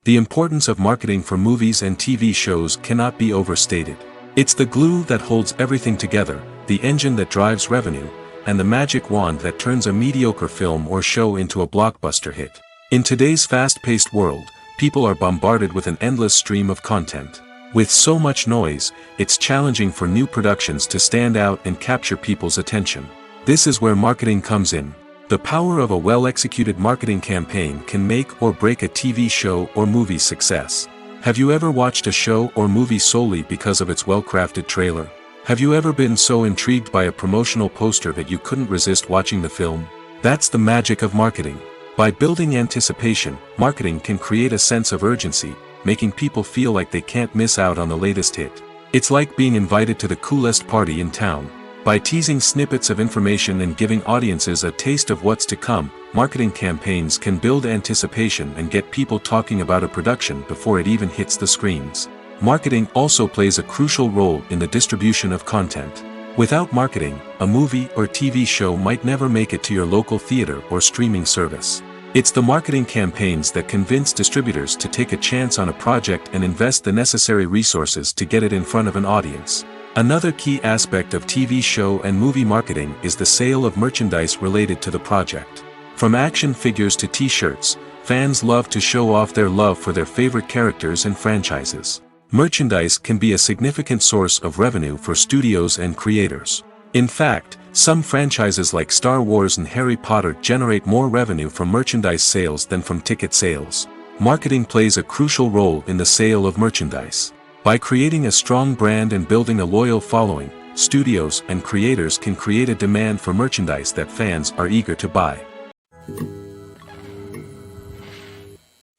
The importance of marketing for movies and TV shows cannot be overstated. It's the glue that holds everything together, the engine that drives revenue, and the magic wand that turns a mediocre film or show into a blockbuster hit. In today's fast-paced world, people are bombarded with an endless stream of content. With so much noise, it's challenging for new productions to stand out and capture people's attention. This is where marketing comes in. The power of a well-executed marketing campaign can make or break a TV show or movie's success. Have you ever watched a show or movie solely because of its well-crafted trailer? Have you ever been so intrigued by a promotional poster that you couldn't resist watching the film? That's the magic of marketing. By building anticipation, marketing can create a sense of urgency, making people feel like they can't miss out on the latest hit. It's like being invited to the coolest party in town. By teasing snippets of information and giving audiences a taste of what's to come, marketing campaigns can build anticipation and get people talking about a production before it even hits the screens. Marketing also plays a crucial role in the distribution of content. Without marketing, a movie or TV show might never make it to your local theater or streaming service. It's the marketing campaigns that convince distributors to take a chance on a project and invest the necessary resources to get it in front of an audience. Another key aspect of TV show and movie marketing is the sale of merchandise related to the project. From action figures to t-shirts, fans love to show off their love for their favorite characters and franchises. Merchandise can be a significant source of revenue for studios and creators. In fact, some franchises like Star Wars and Harry Potter generate more revenue from merchandise sales than from ticket sales. Marketing plays a crucial role in the sale of merchandise. By creating a strong brand and building a loyal following, studios and creators can create a demand for merchandise that fans are eager to buy.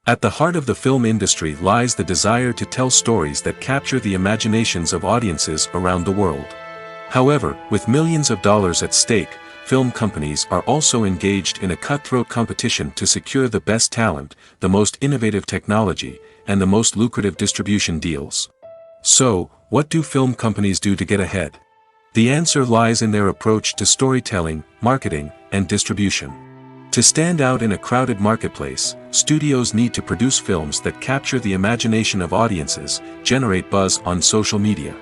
At the heart of the film industry lies the desire to tell stories that capture the imaginations of audiences around the world. However, with millions of dollars at stake, film companies are also engaged in a cutthroat competition to secure the best talent, the most innovative technology, and the most lucrative distribution deals. So, what do film companies do to get ahead? The answer lies in their approach to storytelling, marketing, and distribution. To stand out in a crowded marketplace, studios need to produce films that capture the imagination of audiences, generate buzz on social media.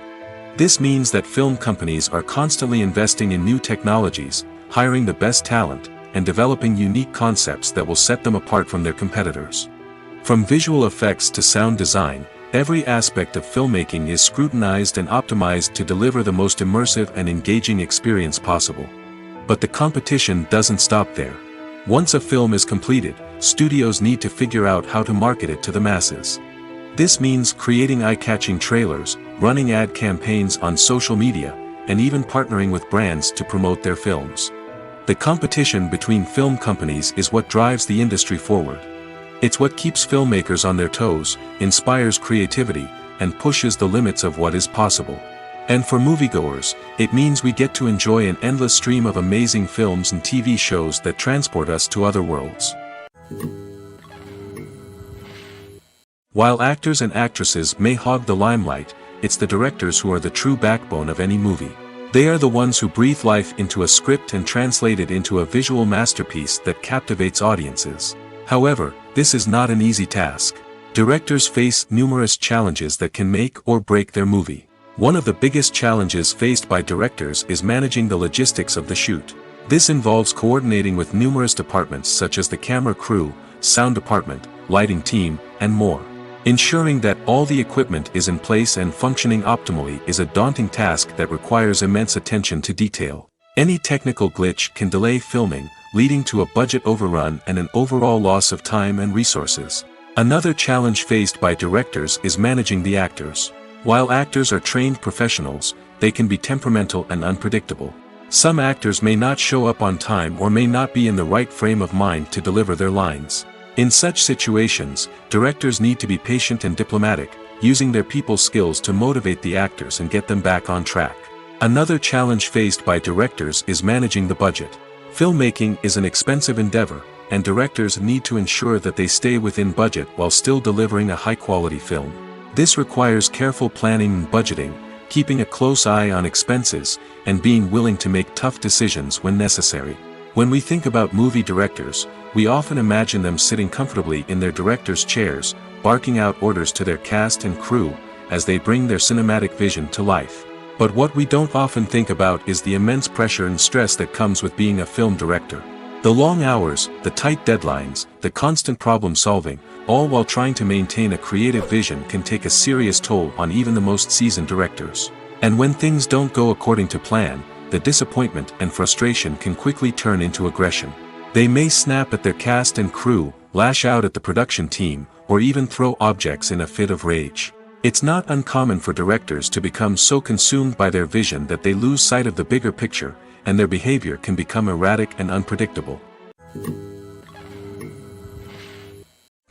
This means that film companies are constantly investing in new technologies, hiring the best talent, and developing unique concepts that will set them apart from their competitors. From visual effects to sound design, every aspect of filmmaking is scrutinized and optimized to deliver the most immersive and engaging experience possible. But the competition doesn't stop there. Once a film is completed, studios need to figure out how to market it to the masses. This means creating eye-catching trailers, running ad campaigns on social media, and even partnering with brands to promote their films. The competition between film companies is what drives the industry forward. It's what keeps filmmakers on their toes, inspires creativity, and pushes the limits of what is possible. And for moviegoers, it means we get to enjoy an endless stream of amazing films and TV shows that transport us to other worlds. While actors and actresses may hog the limelight, it's the directors who are the true backbone of any movie. They are the ones who breathe life into a script and translate it into a visual masterpiece that captivates audiences. However, this is not an easy task. Directors face numerous challenges that can make or break their movie. One of the biggest challenges faced by directors is managing the logistics of the shoot. This involves coordinating with numerous departments such as the camera crew, sound department, lighting team, and more. Ensuring that all the equipment is in place and functioning optimally is a daunting task that requires immense attention to detail. Any technical glitch can delay filming, leading to a budget overrun and an overall loss of time and resources. Another challenge faced by directors is managing the actors. While actors are trained professionals, they can be temperamental and unpredictable. Some actors may not show up on time or may not be in the right frame of mind to deliver their lines. In such situations, directors need to be patient and diplomatic, using their people skills to motivate the actors and get them back on track. Another challenge faced by directors is managing the budget. Filmmaking is an expensive endeavor, and directors need to ensure that they stay within budget while still delivering a high-quality film. This requires careful planning and budgeting, keeping a close eye on expenses, and being willing to make tough decisions when necessary. When we think about movie directors, we often imagine them sitting comfortably in their director's chairs, barking out orders to their cast and crew, as they bring their cinematic vision to life. But what we don't often think about is the immense pressure and stress that comes with being a film director. The long hours, the tight deadlines, the constant problem solving, all while trying to maintain a creative vision can take a serious toll on even the most seasoned directors. And when things don't go according to plan, the disappointment and frustration can quickly turn into aggression. They may snap at their cast and crew, lash out at the production team, or even throw objects in a fit of rage. It's not uncommon for directors to become so consumed by their vision that they lose sight of the bigger picture, and their behavior can become erratic and unpredictable.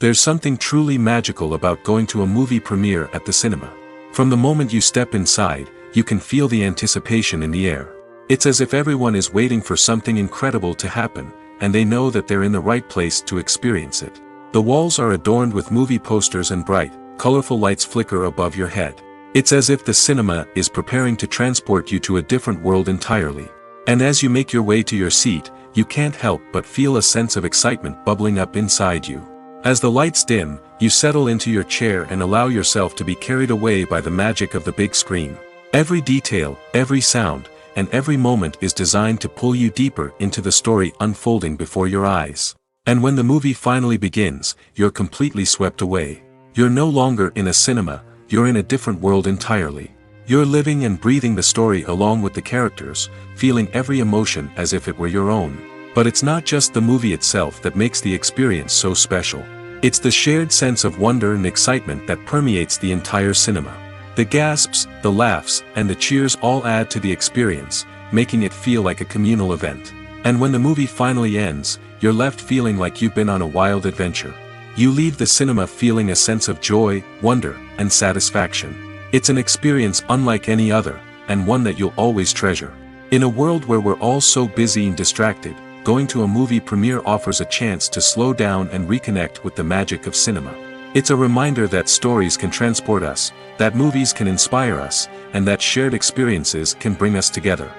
There's something truly magical about going to a movie premiere at the cinema. From the moment you step inside, you can feel the anticipation in the air. It's as if everyone is waiting for something incredible to happen, and they know that they're in the right place to experience it. The walls are adorned with movie posters and bright, colorful lights flicker above your head. It's as if the cinema is preparing to transport you to a different world entirely. And as you make your way to your seat, you can't help but feel a sense of excitement bubbling up inside you. As the lights dim, you settle into your chair and allow yourself to be carried away by the magic of the big screen. Every detail, every sound, and every moment is designed to pull you deeper into the story unfolding before your eyes. And when the movie finally begins, you're completely swept away. You're no longer in a cinema, you're in a different world entirely. You're living and breathing the story along with the characters, feeling every emotion as if it were your own. But it's not just the movie itself that makes the experience so special. It's the shared sense of wonder and excitement that permeates the entire cinema. The gasps, the laughs, and the cheers all add to the experience, making it feel like a communal event. And when the movie finally ends, you're left feeling like you've been on a wild adventure. You leave the cinema feeling a sense of joy, wonder, and satisfaction. It's an experience unlike any other, and one that you'll always treasure. In a world where we're all so busy and distracted, going to a movie premiere offers a chance to slow down and reconnect with the magic of cinema. It's a reminder that stories can transport us, that movies can inspire us, and that shared experiences can bring us together.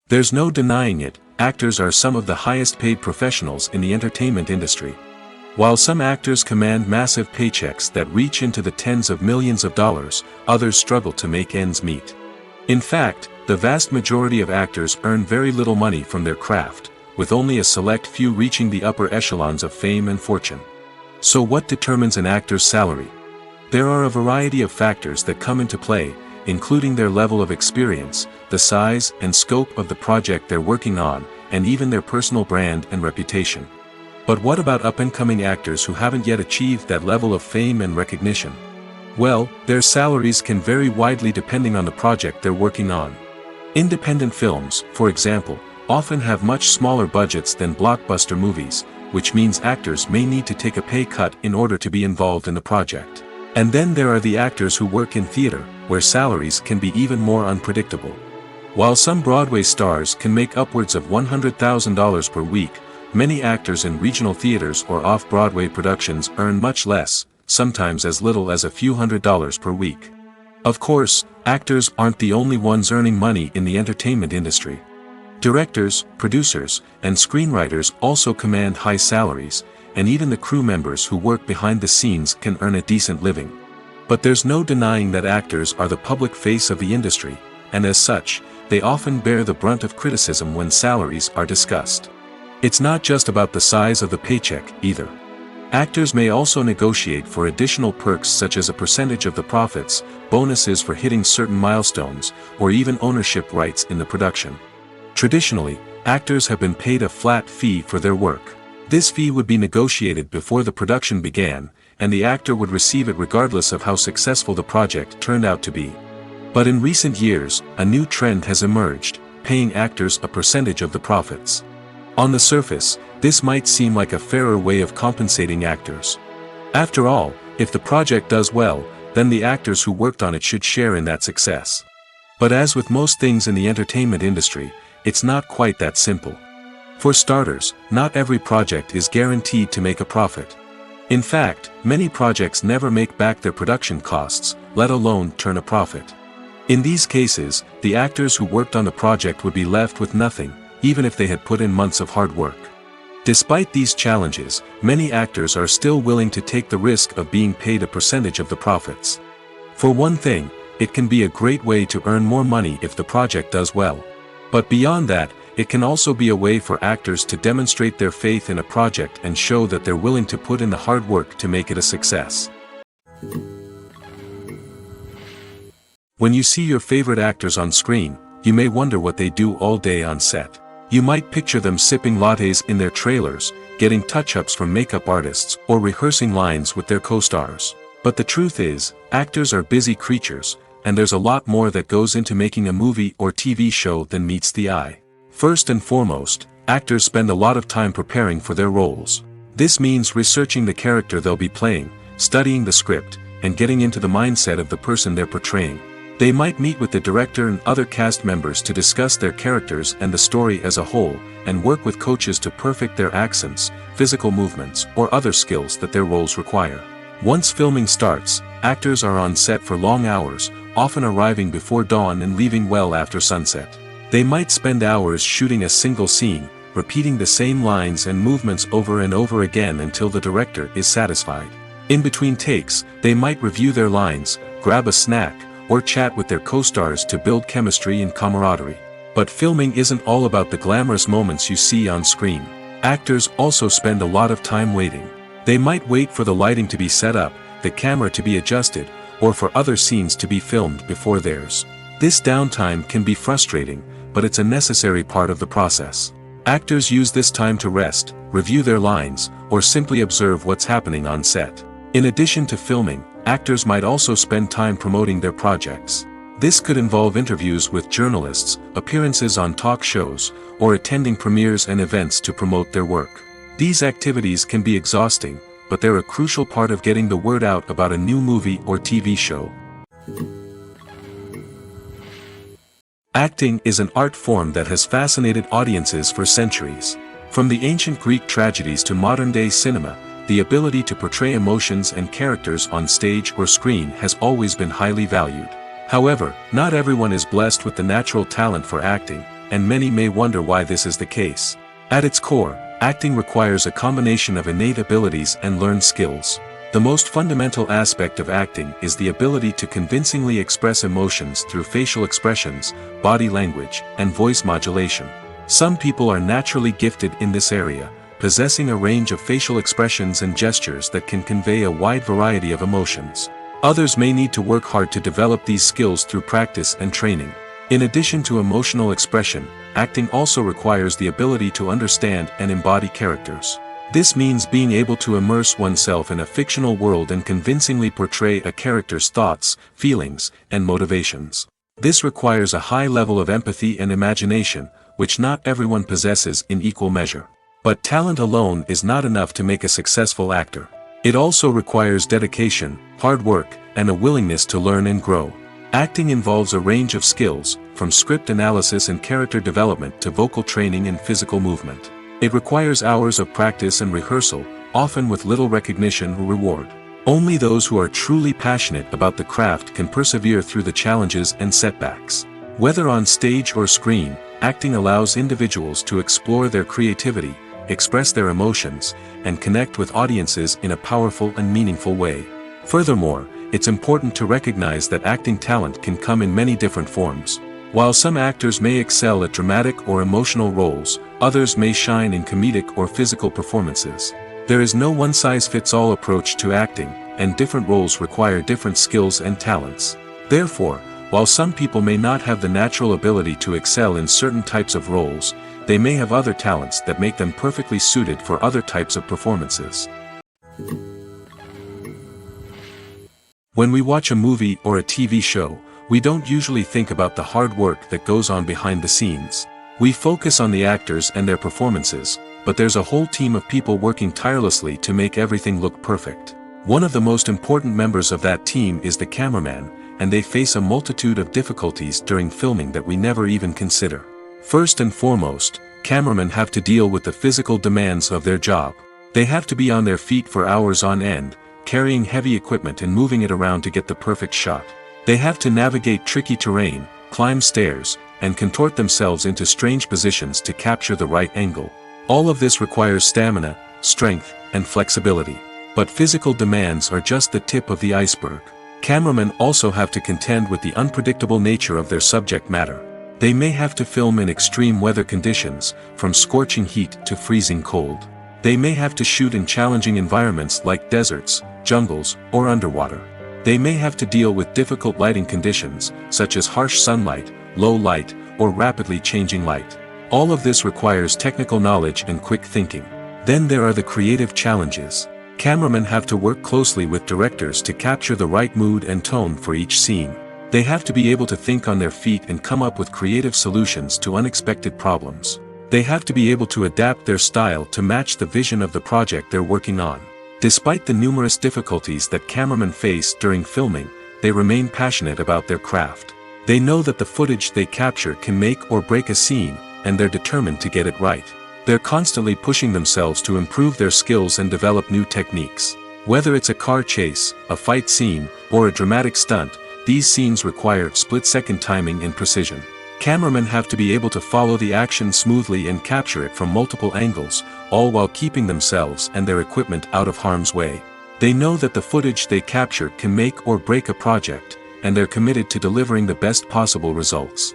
There's no denying it, actors are some of the highest paid professionals in the entertainment industry. While some actors command massive paychecks that reach into the tens of millions of dollars, others struggle to make ends meet. In fact, the vast majority of actors earn very little money from their craft, with only a select few reaching the upper echelons of fame and fortune. So what determines an actor's salary? There are a variety of factors that come into play, including their level of experience, the size and scope of the project they're working on, and even their personal brand and reputation. But what about up-and-coming actors who haven't yet achieved that level of fame and recognition? Well, their salaries can vary widely depending on the project they're working on. Independent films, for example, often have much smaller budgets than blockbuster movies, which means actors may need to take a pay cut in order to be involved in the project. And then there are the actors who work in theater, where salaries can be even more unpredictable. While some Broadway stars can make upwards of $100,000 per week, many actors in regional theaters or off-Broadway productions earn much less, sometimes as little as a few $100s per week. Of course, actors aren't the only ones earning money in the entertainment industry. Directors, producers, and screenwriters also command high salaries, and even the crew members who work behind the scenes can earn a decent living. But there's no denying that actors are the public face of the industry, and as such, they often bear the brunt of criticism when salaries are discussed. It's not just about the size of the paycheck, either. Actors may also negotiate for additional perks such as a percentage of the profits, bonuses for hitting certain milestones, or even ownership rights in the production. Traditionally, actors have been paid a flat fee for their work. This fee would be negotiated before the production began, and the actor would receive it regardless of how successful the project turned out to be. But in recent years, a new trend has emerged, paying actors a percentage of the profits. On the surface, this might seem like a fairer way of compensating actors. After all, if the project does well, then the actors who worked on it should share in that success. But as with most things in the entertainment industry, it's not quite that simple. For starters, not every project is guaranteed to make a profit. In fact, many projects never make back their production costs, let alone turn a profit. In these cases, the actors who worked on the project would be left with nothing, even if they had put in months of hard work. Despite these challenges, many actors are still willing to take the risk of being paid a percentage of the profits. For one thing, it can be a great way to earn more money if the project does well. But beyond that, it can also be a way for actors to demonstrate their faith in a project and show that they're willing to put in the hard work to make it a success. When you see your favorite actors on screen, you may wonder what they do all day on set. You might picture them sipping lattes in their trailers, getting touch-ups from makeup artists, or rehearsing lines with their co-stars. But the truth is, actors are busy creatures, and there's a lot more that goes into making a movie or TV show than meets the eye. First and foremost, actors spend a lot of time preparing for their roles. This means researching the character they'll be playing, studying the script, and getting into the mindset of the person they're portraying. They might meet with the director and other cast members to discuss their characters and the story as a whole, and work with coaches to perfect their accents, physical movements, or other skills that their roles require. Once filming starts, actors are on set for long hours, often arriving before dawn and leaving well after sunset. They might spend hours shooting a single scene, repeating the same lines and movements over and over again until the director is satisfied. In between takes, they might review their lines, grab a snack, or chat with their co-stars to build chemistry and camaraderie. But filming isn't all about the glamorous moments you see on screen. Actors also spend a lot of time waiting. They might wait for the lighting to be set up, the camera to be adjusted, or for other scenes to be filmed before theirs. This downtime can be frustrating, but it's a necessary part of the process. Actors use this time to rest, review their lines, or simply observe what's happening on set. In addition to filming, actors might also spend time promoting their projects. This could involve interviews with journalists, appearances on talk shows, or attending premieres and events to promote their work. These activities can be exhausting, but they're a crucial part of getting the word out about a new movie or TV show. Acting is an art form that has fascinated audiences for centuries. From the ancient Greek tragedies to modern-day cinema, the ability to portray emotions and characters on stage or screen has always been highly valued. However, not everyone is blessed with the natural talent for acting, and many may wonder why this is the case. At its core, acting requires a combination of innate abilities and learned skills. The most fundamental aspect of acting is the ability to convincingly express emotions through facial expressions, body language, and voice modulation. Some people are naturally gifted in this area, possessing a range of facial expressions and gestures that can convey a wide variety of emotions. Others may need to work hard to develop these skills through practice and training. In addition to emotional expression, acting also requires the ability to understand and embody characters. This means being able to immerse oneself in a fictional world and convincingly portray a character's thoughts, feelings, and motivations. This requires a high level of empathy and imagination, which not everyone possesses in equal measure. But talent alone is not enough to make a successful actor. It also requires dedication, hard work, and a willingness to learn and grow. Acting involves a range of skills, from script analysis and character development to vocal training and physical movement. It requires hours of practice and rehearsal, often with little recognition or reward. Only those who are truly passionate about the craft can persevere through the challenges and setbacks. Whether on stage or screen, acting allows individuals to explore their creativity, express their emotions, and connect with audiences in a powerful and meaningful way. Furthermore, it's important to recognize that acting talent can come in many different forms. While some actors may excel at dramatic or emotional roles, others may shine in comedic or physical performances. There is no one-size-fits-all approach to acting, and different roles require different skills and talents. Therefore, while some people may not have the natural ability to excel in certain types of roles, they may have other talents that make them perfectly suited for other types of performances. When we watch a movie or a TV show, we don't usually think about the hard work that goes on behind the scenes. We focus on the actors and their performances, but there's a whole team of people working tirelessly to make everything look perfect. One of the most important members of that team is the cameraman, and they face a multitude of difficulties during filming that we never even consider. First and foremost, cameramen have to deal with the physical demands of their job. They have to be on their feet for hours on end, carrying heavy equipment and moving it around to get the perfect shot. They have to navigate tricky terrain, climb stairs, and contort themselves into strange positions to capture the right angle. All of this requires stamina, strength, and flexibility. But physical demands are just the tip of the iceberg. Cameramen also have to contend with the unpredictable nature of their subject matter. They may have to film in extreme weather conditions, from scorching heat to freezing cold. They may have to shoot in challenging environments like deserts, jungles, or underwater. They may have to deal with difficult lighting conditions, such as harsh sunlight, low light, or rapidly changing light. All of this requires technical knowledge and quick thinking. Then there are the creative challenges. Cameramen have to work closely with directors to capture the right mood and tone for each scene. They have to be able to think on their feet and come up with creative solutions to unexpected problems. They have to be able to adapt their style to match the vision of the project they're working on. Despite the numerous difficulties that cameramen face during filming, they remain passionate about their craft. They know that the footage they capture can make or break a scene, and they're determined to get it right. They're constantly pushing themselves to improve their skills and develop new techniques. Whether it's a car chase, a fight scene, or a dramatic stunt, these scenes require split-second timing and precision. Cameramen have to be able to follow the action smoothly and capture it from multiple angles, all while keeping themselves and their equipment out of harm's way. They know that the footage they capture can make or break a project, and they're committed to delivering the best possible results.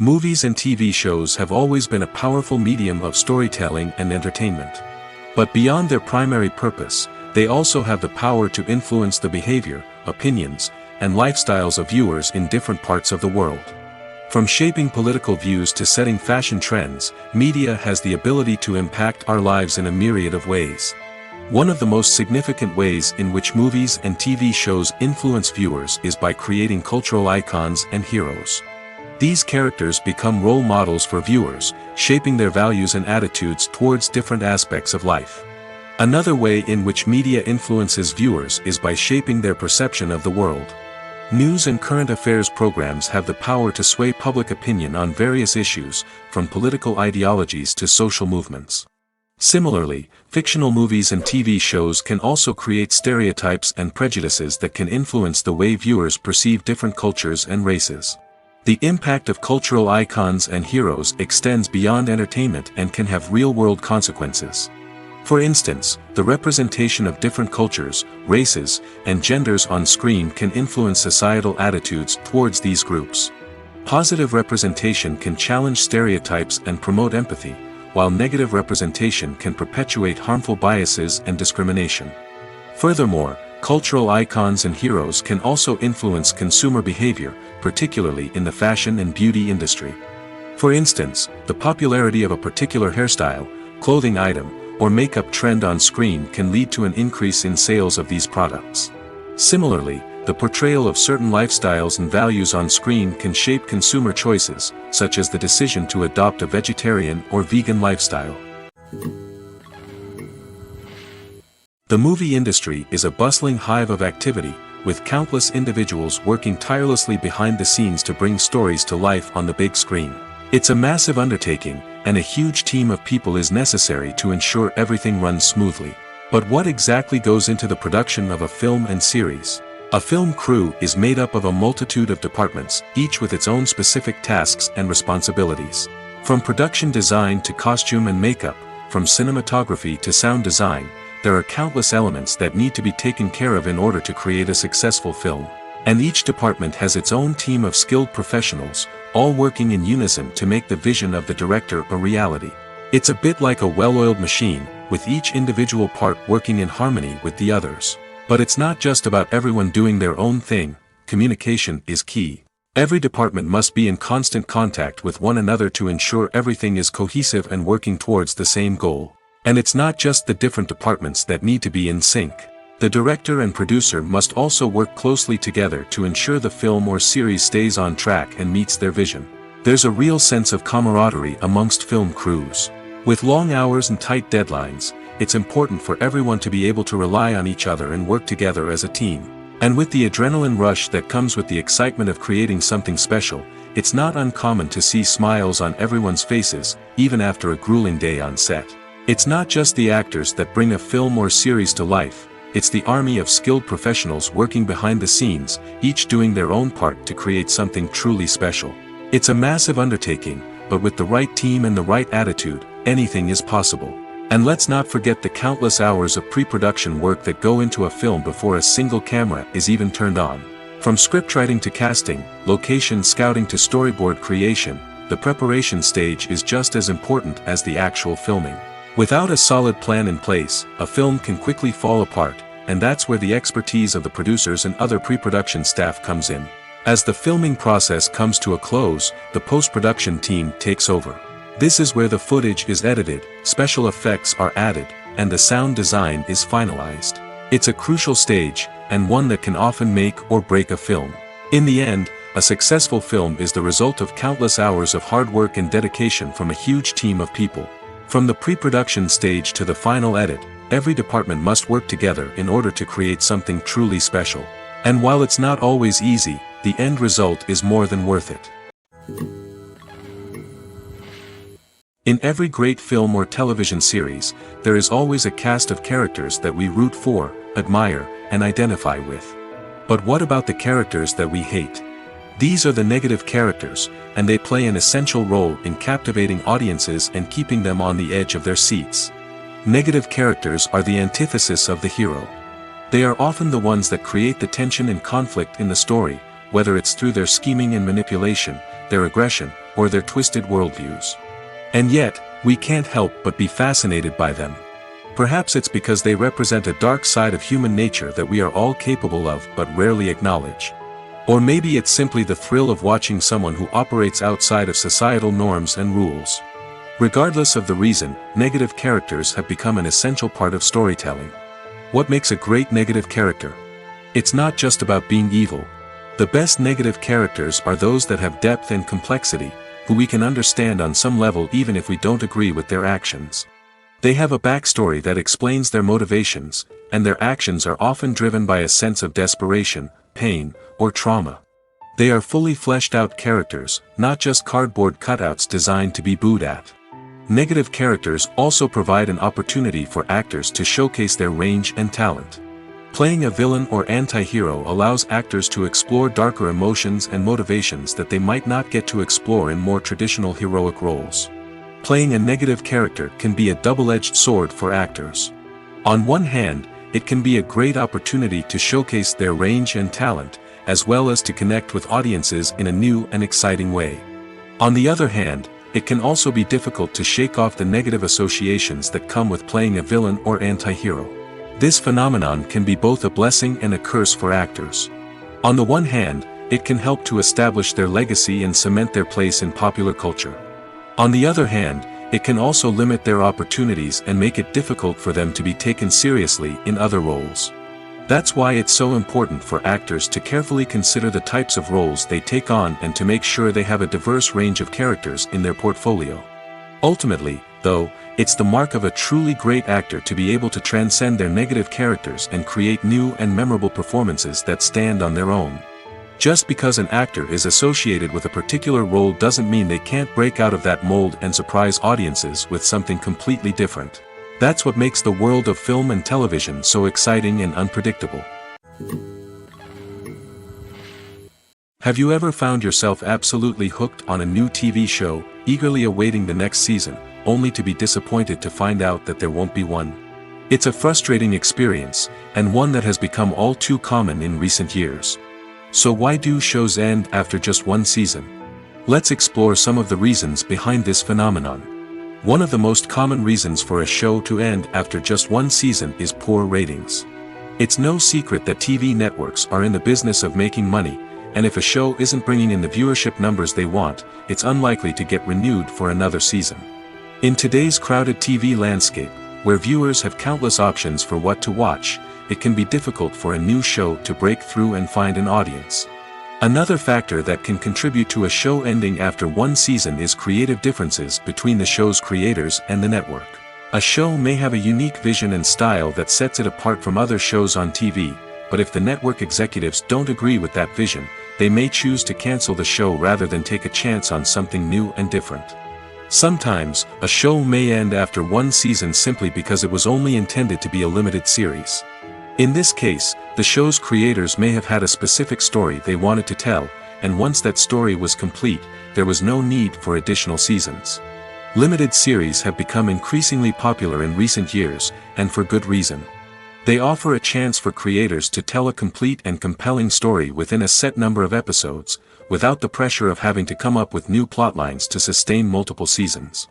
Movies and TV shows have always been a powerful medium of storytelling and entertainment. But beyond their primary purpose, they also have the power to influence the behavior, opinions, and lifestyles of viewers in different parts of the world. From shaping political views to setting fashion trends, media has the ability to impact our lives in a myriad of ways. One of the most significant ways in which movies and TV shows influence viewers is by creating cultural icons and heroes. These characters become role models for viewers, shaping their values and attitudes towards different aspects of life. Another way in which media influences viewers is by shaping their perception of the world. News and current affairs programs have the power to sway public opinion on various issues, from political ideologies to social movements. Similarly, fictional movies and TV shows can also create stereotypes and prejudices that can influence the way viewers perceive different cultures and races. The impact of cultural icons and heroes extends beyond entertainment and can have real-world consequences. For instance, the representation of different cultures, races, and genders on screen can influence societal attitudes towards these groups. Positive representation can challenge stereotypes and promote empathy, while negative representation can perpetuate harmful biases and discrimination. Furthermore, cultural icons and heroes can also influence consumer behavior, particularly in the fashion and beauty industry. For instance, the popularity of a particular hairstyle, clothing item, or makeup trend on screen can lead to an increase in sales of these products. Similarly, the portrayal of certain lifestyles and values on screen can shape consumer choices, such as the decision to adopt a vegetarian or vegan lifestyle. The movie industry is a bustling hive of activity, with countless individuals working tirelessly behind the scenes to bring stories to life on the big screen. It's a massive undertaking, and a huge team of people is necessary to ensure everything runs smoothly. But what exactly goes into the production of a film and series? A film crew is made up of a multitude of departments, each with its own specific tasks and responsibilities. From production design to costume and makeup, from cinematography to sound design, there are countless elements that need to be taken care of in order to create a successful film. And each department has its own team of skilled professionals, all working in unison to make the vision of the director a reality. It's a bit like a well-oiled machine, with each individual part working in harmony with the others. But it's not just about everyone doing their own thing. Communication is key. Every department must be in constant contact with one another to ensure everything is cohesive and working towards the same goal. And it's not just the different departments that need to be in sync. The director and producer must also work closely together to ensure the film or series stays on track and meets their vision. There's a real sense of camaraderie amongst film crews. With long hours and tight deadlines, it's important for everyone to be able to rely on each other and work together as a team. And with the adrenaline rush that comes with the excitement of creating something special, it's not uncommon to see smiles on everyone's faces, even after a grueling day on set. It's not just the actors that bring a film or series to life, it's the army of skilled professionals working behind the scenes, each doing their own part to create something truly special. It's a massive undertaking, but with the right team and the right attitude, anything is possible. And let's not forget the countless hours of pre-production work that go into a film before a single camera is even turned on. From scriptwriting to casting, location scouting to storyboard creation, the preparation stage is just as important as the actual filming. Without a solid plan in place, a film can quickly fall apart, and that's where the expertise of the producers and other pre-production staff comes in. As the filming process comes to a close, the post-production team takes over. This is where the footage is edited, special effects are added, and the sound design is finalized. It's a crucial stage, and one that can often make or break a film. In the end, a successful film is the result of countless hours of hard work and dedication from a huge team of people. From the pre-production stage to the final edit, every department must work together in order to create something truly special. And while it's not always easy, the end result is more than worth it. In every great film or television series, there is always a cast of characters that we root for, admire, and identify with. But what about the characters that we hate? These are the negative characters, and they play an essential role in captivating audiences and keeping them on the edge of their seats. Negative characters are the antithesis of the hero. They are often the ones that create the tension and conflict in the story, whether it's through their scheming and manipulation, their aggression, or their twisted worldviews. And yet, we can't help but be fascinated by them. Perhaps it's because they represent a dark side of human nature that we are all capable of but rarely acknowledge. Or maybe it's simply the thrill of watching someone who operates outside of societal norms and rules. Regardless of the reason, negative characters have become an essential part of storytelling. What makes a great negative character? It's not just about being evil. The best negative characters are those that have depth and complexity, who we can understand on some level even if we don't agree with their actions. They have a backstory that explains their motivations, and their actions are often driven by a sense of desperation, pain, or trauma. They are fully fleshed out characters, not just cardboard cutouts designed to be booed at. Negative characters also provide an opportunity for actors to showcase their range and talent. Playing a villain or anti-hero allows actors to explore darker emotions and motivations that they might not get to explore in more traditional heroic roles. Playing a negative character can be a double-edged sword for actors. On one hand, it can be a great opportunity to showcase their range and talent, as well as to connect with audiences in a new and exciting way. On the other hand, it can also be difficult to shake off the negative associations that come with playing a villain or anti-hero. This phenomenon can be both a blessing and a curse for actors. On the one hand, it can help to establish their legacy and cement their place in popular culture. On the other hand, it can also limit their opportunities and make it difficult for them to be taken seriously in other roles. That's why it's so important for actors to carefully consider the types of roles they take on and to make sure they have a diverse range of characters in their portfolio. Ultimately, though, it's the mark of a truly great actor to be able to transcend their negative characters and create new and memorable performances that stand on their own. Just because an actor is associated with a particular role doesn't mean they can't break out of that mold and surprise audiences with something completely different. That's what makes the world of film and television so exciting and unpredictable. Have you ever found yourself absolutely hooked on a new TV show, eagerly awaiting the next season, only to be disappointed to find out that there won't be one? It's a frustrating experience, and one that has become all too common in recent years. So why do shows end after just one season? Let's explore some of the reasons behind this phenomenon. One of the most common reasons for a show to end after just one season is poor ratings. It's no secret that TV networks are in the business of making money, and if a show isn't bringing in the viewership numbers they want, it's unlikely to get renewed for another season. In today's crowded TV landscape, Where viewers have countless options for what to watch, it can be difficult for a new show to break through and find an audience. Another factor that can contribute to a show ending after one season is creative differences between the show's creators and the network. A show may have a unique vision and style that sets it apart from other shows on TV, but if the network executives don't agree with that vision, they may choose to cancel the show rather than take a chance on something new and different. Sometimes, a show may end after one season simply because it was only intended to be a limited series. In this case, the show's creators may have had a specific story they wanted to tell, and once that story was complete, there was no need for additional seasons. Limited series have become increasingly popular in recent years, and for good reason. They offer a chance for creators to tell a complete and compelling story within a set number of episodes, without the pressure of having to come up with new plotlines to sustain multiple seasons.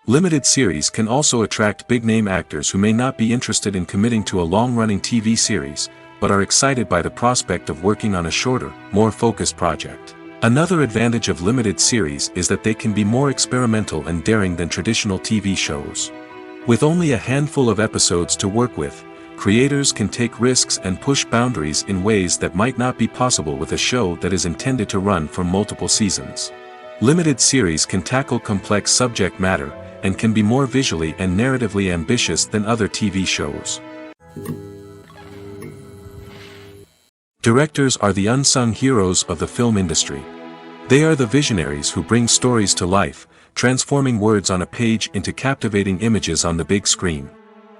Limited series can also attract big-name actors who may not be interested in committing to a long-running TV series, but are excited by the prospect of working on a shorter, more focused project. Another advantage of limited series is that they can be more experimental and daring than traditional TV shows. With only a handful of episodes to work with, creators can take risks and push boundaries in ways that might not be possible with a show that is intended to run for multiple seasons. Limited series can tackle complex subject matter, and can be more visually and narratively ambitious than other TV shows. Directors are the unsung heroes of the film industry. They are the visionaries who bring stories to life, transforming words on a page into captivating images on the big screen.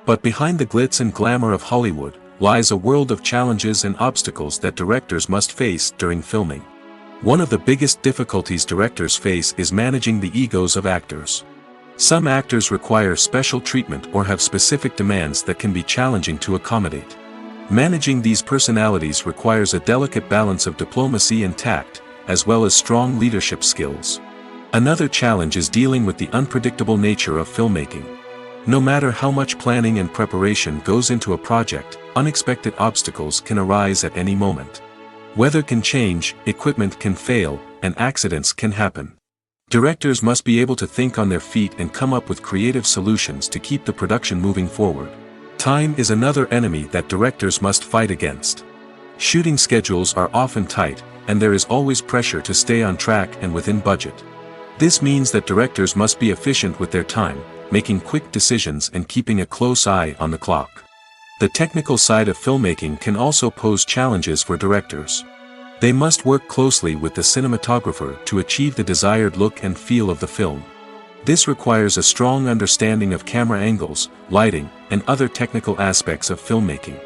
But behind the glitz and glamour of Hollywood, lies a world of challenges and obstacles that directors must face during filming. One of the biggest difficulties directors face is managing the egos of actors. Some actors require special treatment or have specific demands that can be challenging to accommodate. Managing these personalities requires a delicate balance of diplomacy and tact, as well as strong leadership skills. Another challenge is dealing with the unpredictable nature of filmmaking. No matter how much planning and preparation goes into a project, unexpected obstacles can arise at any moment. Weather can change, equipment can fail, and accidents can happen. Directors must be able to think on their feet and come up with creative solutions to keep the production moving forward. Time is another enemy that directors must fight against. Shooting schedules are often tight, and there is always pressure to stay on track and within budget. This means that directors must be efficient with their time, making quick decisions and keeping a close eye on the clock. The technical side of filmmaking can also pose challenges for directors. They must work closely with the cinematographer to achieve the desired look and feel of the film. This requires a strong understanding of camera angles, lighting, and other technical aspects of filmmaking.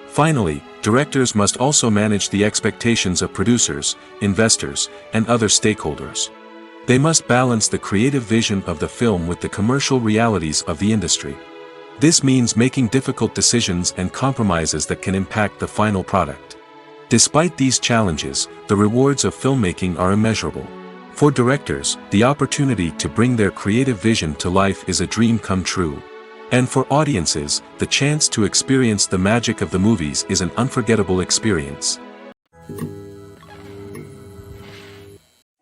Finally, directors must also manage the expectations of producers, investors, and other stakeholders. They must balance the creative vision of the film with the commercial realities of the industry. This means making difficult decisions and compromises that can impact the final product. Despite these challenges, the rewards of filmmaking are immeasurable. For directors, the opportunity to bring their creative vision to life is a dream come true. And for audiences, the chance to experience the magic of the movies is an unforgettable experience.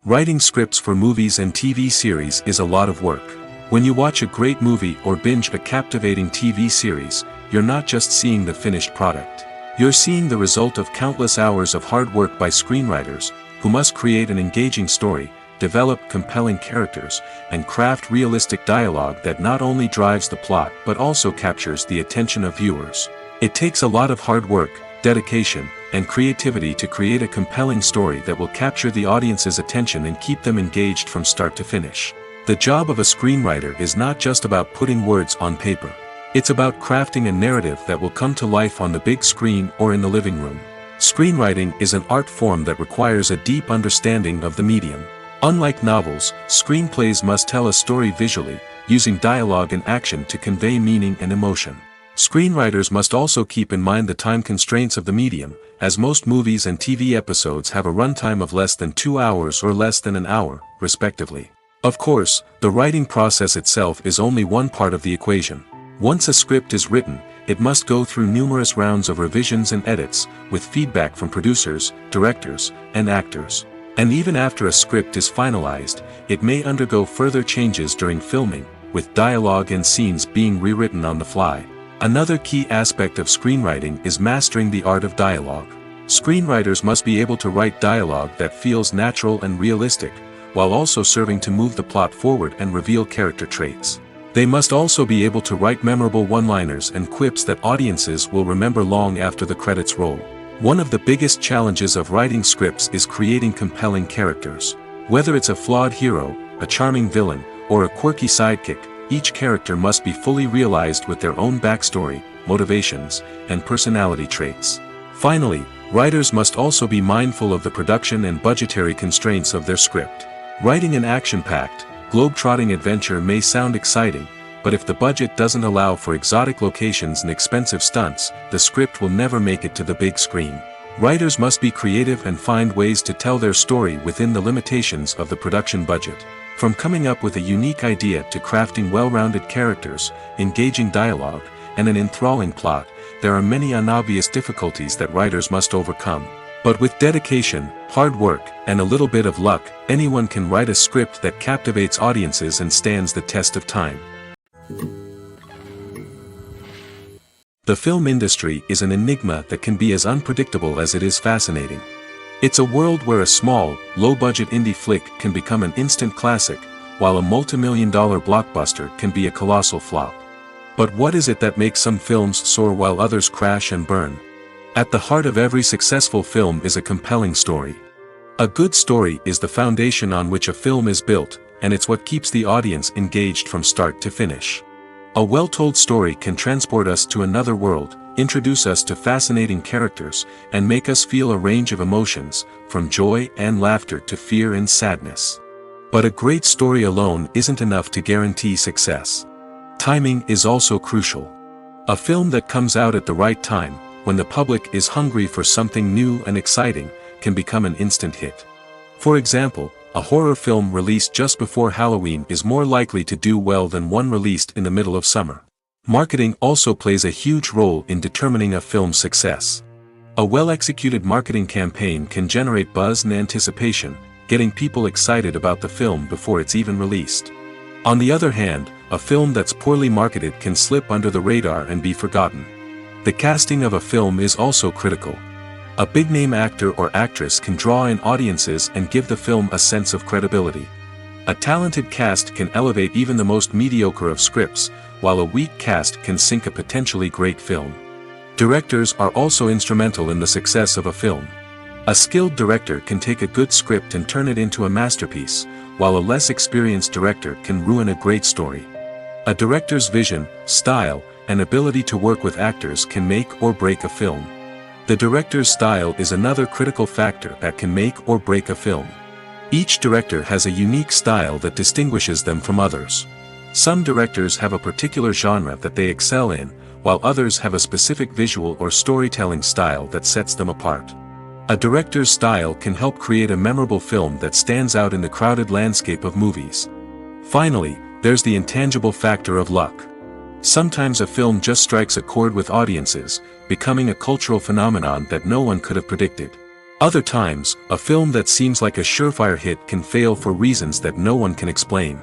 Writing scripts for movies and TV series is a lot of work. When you watch a great movie or binge a captivating TV series, you're not just seeing the finished product. You're seeing the result of countless hours of hard work by screenwriters, who must create an engaging story, develop compelling characters, and craft realistic dialogue that not only drives the plot but also captures the attention of viewers. It takes a lot of hard work, dedication, and creativity to create a compelling story that will capture the audience's attention and keep them engaged from start to finish. The job of a screenwriter is not just about putting words on paper. It's about crafting a narrative that will come to life on the big screen or in the living room. Screenwriting is an art form that requires a deep understanding of the medium. Unlike novels, screenplays must tell a story visually, using dialogue and action to convey meaning and emotion. Screenwriters must also keep in mind the time constraints of the medium, as most movies and TV episodes have a runtime of less than 2 hours or less than an hour, respectively. Of course, the writing process itself is only one part of the equation. Once a script is written, it must go through numerous rounds of revisions and edits, with feedback from producers, directors, and actors. And even after a script is finalized, it may undergo further changes during filming, with dialogue and scenes being rewritten on the fly. Another key aspect of screenwriting is mastering the art of dialogue. Screenwriters must be able to write dialogue that feels natural and realistic, while also serving to move the plot forward and reveal character traits. They must also be able to write memorable one-liners and quips that audiences will remember long after the credits roll. One of the biggest challenges of writing scripts is creating compelling characters. Whether it's a flawed hero, a charming villain, or a quirky sidekick, each character must be fully realized with their own backstory, motivations, and personality traits. Finally, writers must also be mindful of the production and budgetary constraints of their script. Writing an action-packed, globe-trotting adventure may sound exciting, but if the budget doesn't allow for exotic locations and expensive stunts, the script will never make it to the big screen. Writers must be creative and find ways to tell their story within the limitations of the production budget. From coming up with a unique idea to crafting well-rounded characters, engaging dialogue, and an enthralling plot, there are many unobvious difficulties that writers must overcome. But with dedication, hard work, and a little bit of luck, anyone can write a script that captivates audiences and stands the test of time. The film industry is an enigma that can be as unpredictable as it is fascinating. It's a world where a small, low-budget indie flick can become an instant classic, while a multi-million-dollar blockbuster can be a colossal flop. But what is it that makes some films soar while others crash and burn? At the heart of every successful film is a compelling story. A good story is the foundation on which a film is built, and it's what keeps the audience engaged from start to finish. A well-told story can transport us to another world, introduce us to fascinating characters, and make us feel a range of emotions, from joy and laughter to fear and sadness. But a great story alone isn't enough to guarantee success. Timing is also crucial. A film that comes out at the right time, when the public is hungry for something new and exciting, can become an instant hit. For example, a horror film released just before Halloween is more likely to do well than one released in the middle of summer. Marketing also plays a huge role in determining a film's success. A well-executed marketing campaign can generate buzz and anticipation, getting people excited about the film before it's even released. On the other hand, a film that's poorly marketed can slip under the radar and be forgotten. The casting of a film is also critical. A big-name actor or actress can draw in audiences and give the film a sense of credibility. A talented cast can elevate even the most mediocre of scripts, while a weak cast can sink a potentially great film. Directors are also instrumental in the success of a film. A skilled director can take a good script and turn it into a masterpiece, while a less experienced director can ruin a great story. A director's vision, style, and ability to work with actors can make or break a film. The director's style is another critical factor that can make or break a film. Each director has a unique style that distinguishes them from others. Some directors have a particular genre that they excel in, while others have a specific visual or storytelling style that sets them apart. A director's style can help create a memorable film that stands out in the crowded landscape of movies. Finally, there's the intangible factor of luck. Sometimes a film just strikes a chord with audiences, becoming a cultural phenomenon that no one could have predicted. Other times, a film that seems like a surefire hit can fail for reasons that no one can explain.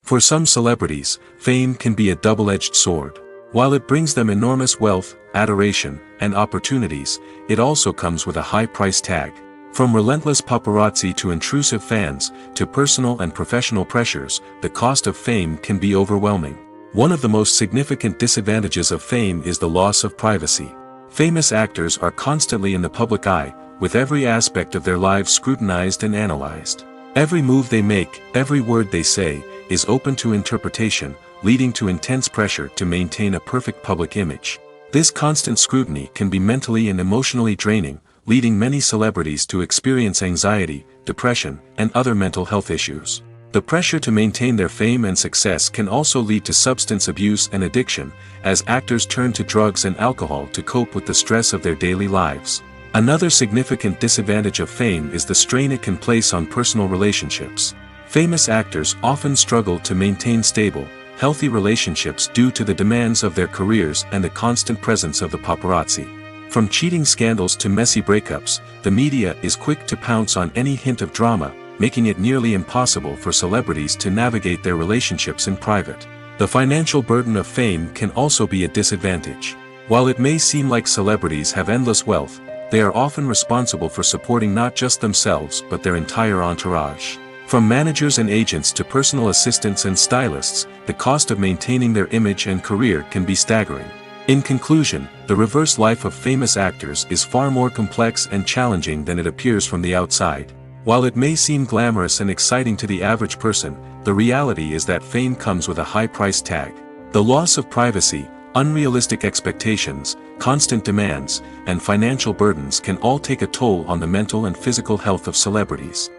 For some celebrities, fame can be a double-edged sword. While it brings them enormous wealth, adoration, and opportunities, it also comes with a high price tag. From relentless paparazzi to intrusive fans, to personal and professional pressures, the cost of fame can be overwhelming. One of the most significant disadvantages of fame is the loss of privacy. Famous actors are constantly in the public eye, with every aspect of their lives scrutinized and analyzed. Every move they make, every word they say, is open to interpretation, leading to intense pressure to maintain a perfect public image. This constant scrutiny can be mentally and emotionally draining, leading many celebrities to experience anxiety, depression, and other mental health issues. The pressure to maintain their fame and success can also lead to substance abuse and addiction, as actors turn to drugs and alcohol to cope with the stress of their daily lives. Another significant disadvantage of fame is the strain it can place on personal relationships. Famous actors often struggle to maintain stable, healthy relationships due to the demands of their careers and the constant presence of the paparazzi. From cheating scandals to messy breakups, the media is quick to pounce on any hint of drama, making it nearly impossible for celebrities to navigate their relationships in private. The financial burden of fame can also be a disadvantage. While it may seem like celebrities have endless wealth, they are often responsible for supporting not just themselves but their entire entourage. From managers and agents to personal assistants and stylists, the cost of maintaining their image and career can be staggering. In conclusion, the reverse life of famous actors is far more complex and challenging than it appears from the outside. While it may seem glamorous and exciting to the average person, the reality is that fame comes with a high price tag. The loss of privacy, unrealistic expectations, constant demands, and financial burdens can all take a toll on the mental and physical health of celebrities.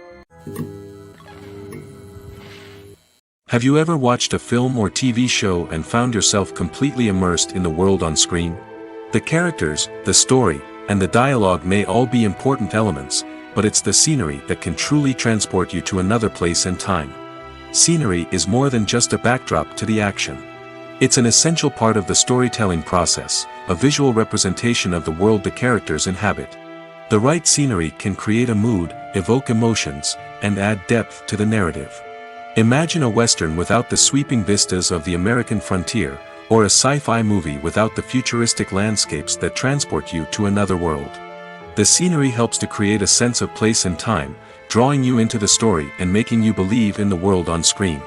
Have you ever watched a film or TV show and found yourself completely immersed in the world on screen? The characters, the story, and the dialogue may all be important elements, but it's the scenery that can truly transport you to another place and time. Scenery is more than just a backdrop to the action. It's an essential part of the storytelling process, a visual representation of the world the characters inhabit. The right scenery can create a mood, evoke emotions, and add depth to the narrative. Imagine a Western without the sweeping vistas of the American frontier, or a sci-fi movie without the futuristic landscapes that transport you to another world. The scenery helps to create a sense of place and time, drawing you into the story and making you believe in the world on screen.